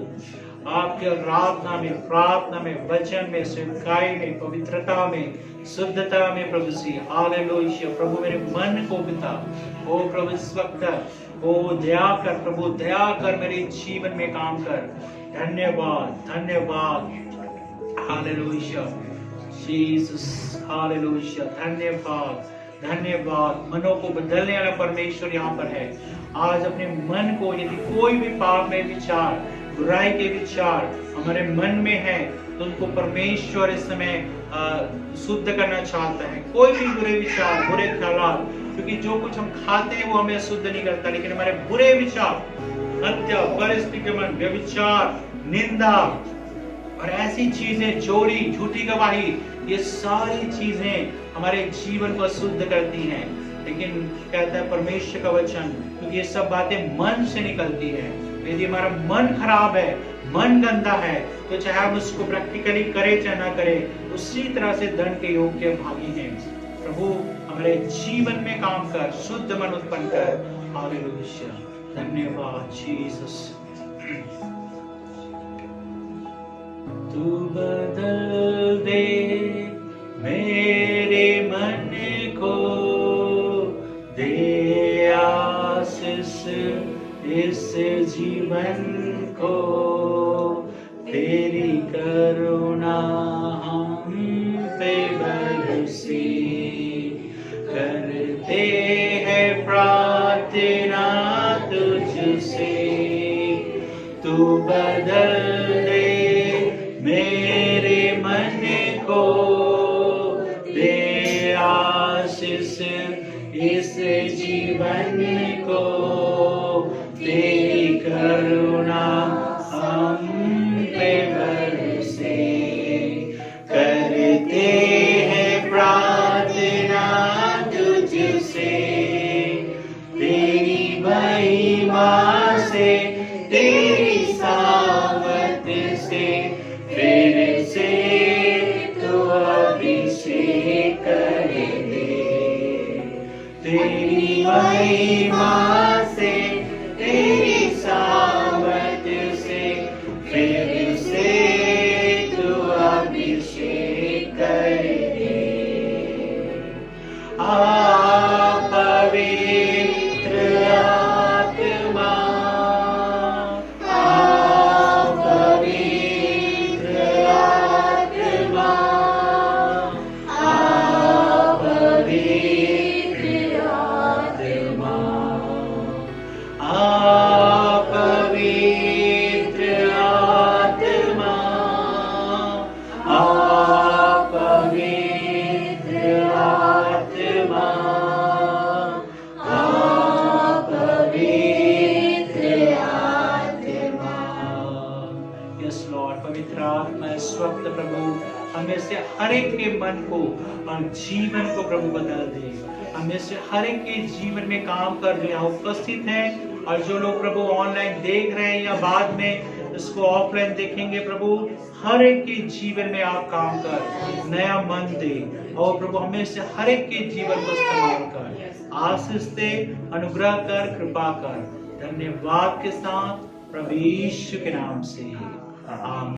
आपके प्रार्थना में, वचन में, सेवकाई में, पवित्रता में, शुद्धता में प्रभु सी। हालेलुया प्रभु मेरे मन को बिता। ओ प्रभु इस वक्त ओ दया कर प्रभु, दया कर, मेरे जीवन में काम कर। धन्यवाद धन्यवाद। हालेलुया जीसस, हालेलुया, धन्यवाद धन्यवाद। मनों को बदलने वाला परमेश्वर यहाँ पर है। आज अपने मन को, यदि कोई भी पाप में विचार, बुराई के विचार हमारे मन में है, तो उनको परमेश्वर इस समय शुद्ध करना चाहता है। कोई भी बुरे विचार, बुरे ख्याल, क्योंकि जो कुछ हम खाते हैं वो हमें शुद्ध नहीं करता, लेकिन हमारे बुरे विचार, हत्या, परस्त्रीगमन, व्यभिचार, निंदा और ऐसी चीजें, चोरी, झूठी गवाही, ये सारी चीजें हमारे जीवन को शुद्ध करती हैं। लेकिन कहता है परमेश्वर का वचन, क्योंकि ये सब बातें मन से निकलती है। यदि हमारा मन खराब है, मन गंदा है, तो चाहे हम उसको प्रैक्टिकली करें चाहे ना करें, उसी तरह से दंड के योग्य भागी हैं। प्रभु हमारे जीवन में काम कर, शुद्ध मन उत्पन्न कर। हालेलुया, धन्यवाद जीसस। तू बदल दे मेरे मन को, दे आशीष इस जीवन को, तेरी करुणा हम पे बरसी, करते हैं प्रार्थना तुझसे। तू बदल दे मेरे मन को, दे आशीष इस जीवन को, तेरी करुणा हम पे बरसे, करते हैं प्रार्थना तुझसे। तेरी महिमा से, तेरी सामर्थ से, फिर से तो अभिषेक कर दे। तेरी महिमा से, तेरी सामर्थ से, फिर से तो अभिषेक कर दे। पवित्र आत्मा, पवित्र आत्मा, पवित्र आत्मा, हमें से हर एक के मन को और जीवन को प्रभु बदल दे। हमें से हर एक के जीवन में काम कर रहे हैं, उपस्थित हैं, और जो लोग प्रभु ऑनलाइन देख रहे हैं या बाद में इसको ऑफलाइन देखेंगे, प्रभु हर एक के जीवन में आप काम कर, नया मन दे, और प्रभु हमें से हर एक के जीवन को इस्तेमाल कर, आशीष दे, अनुग्रह कर, कृपा कर। धन्यवाद के साथ प्रभु यीशु के नाम से आमीन।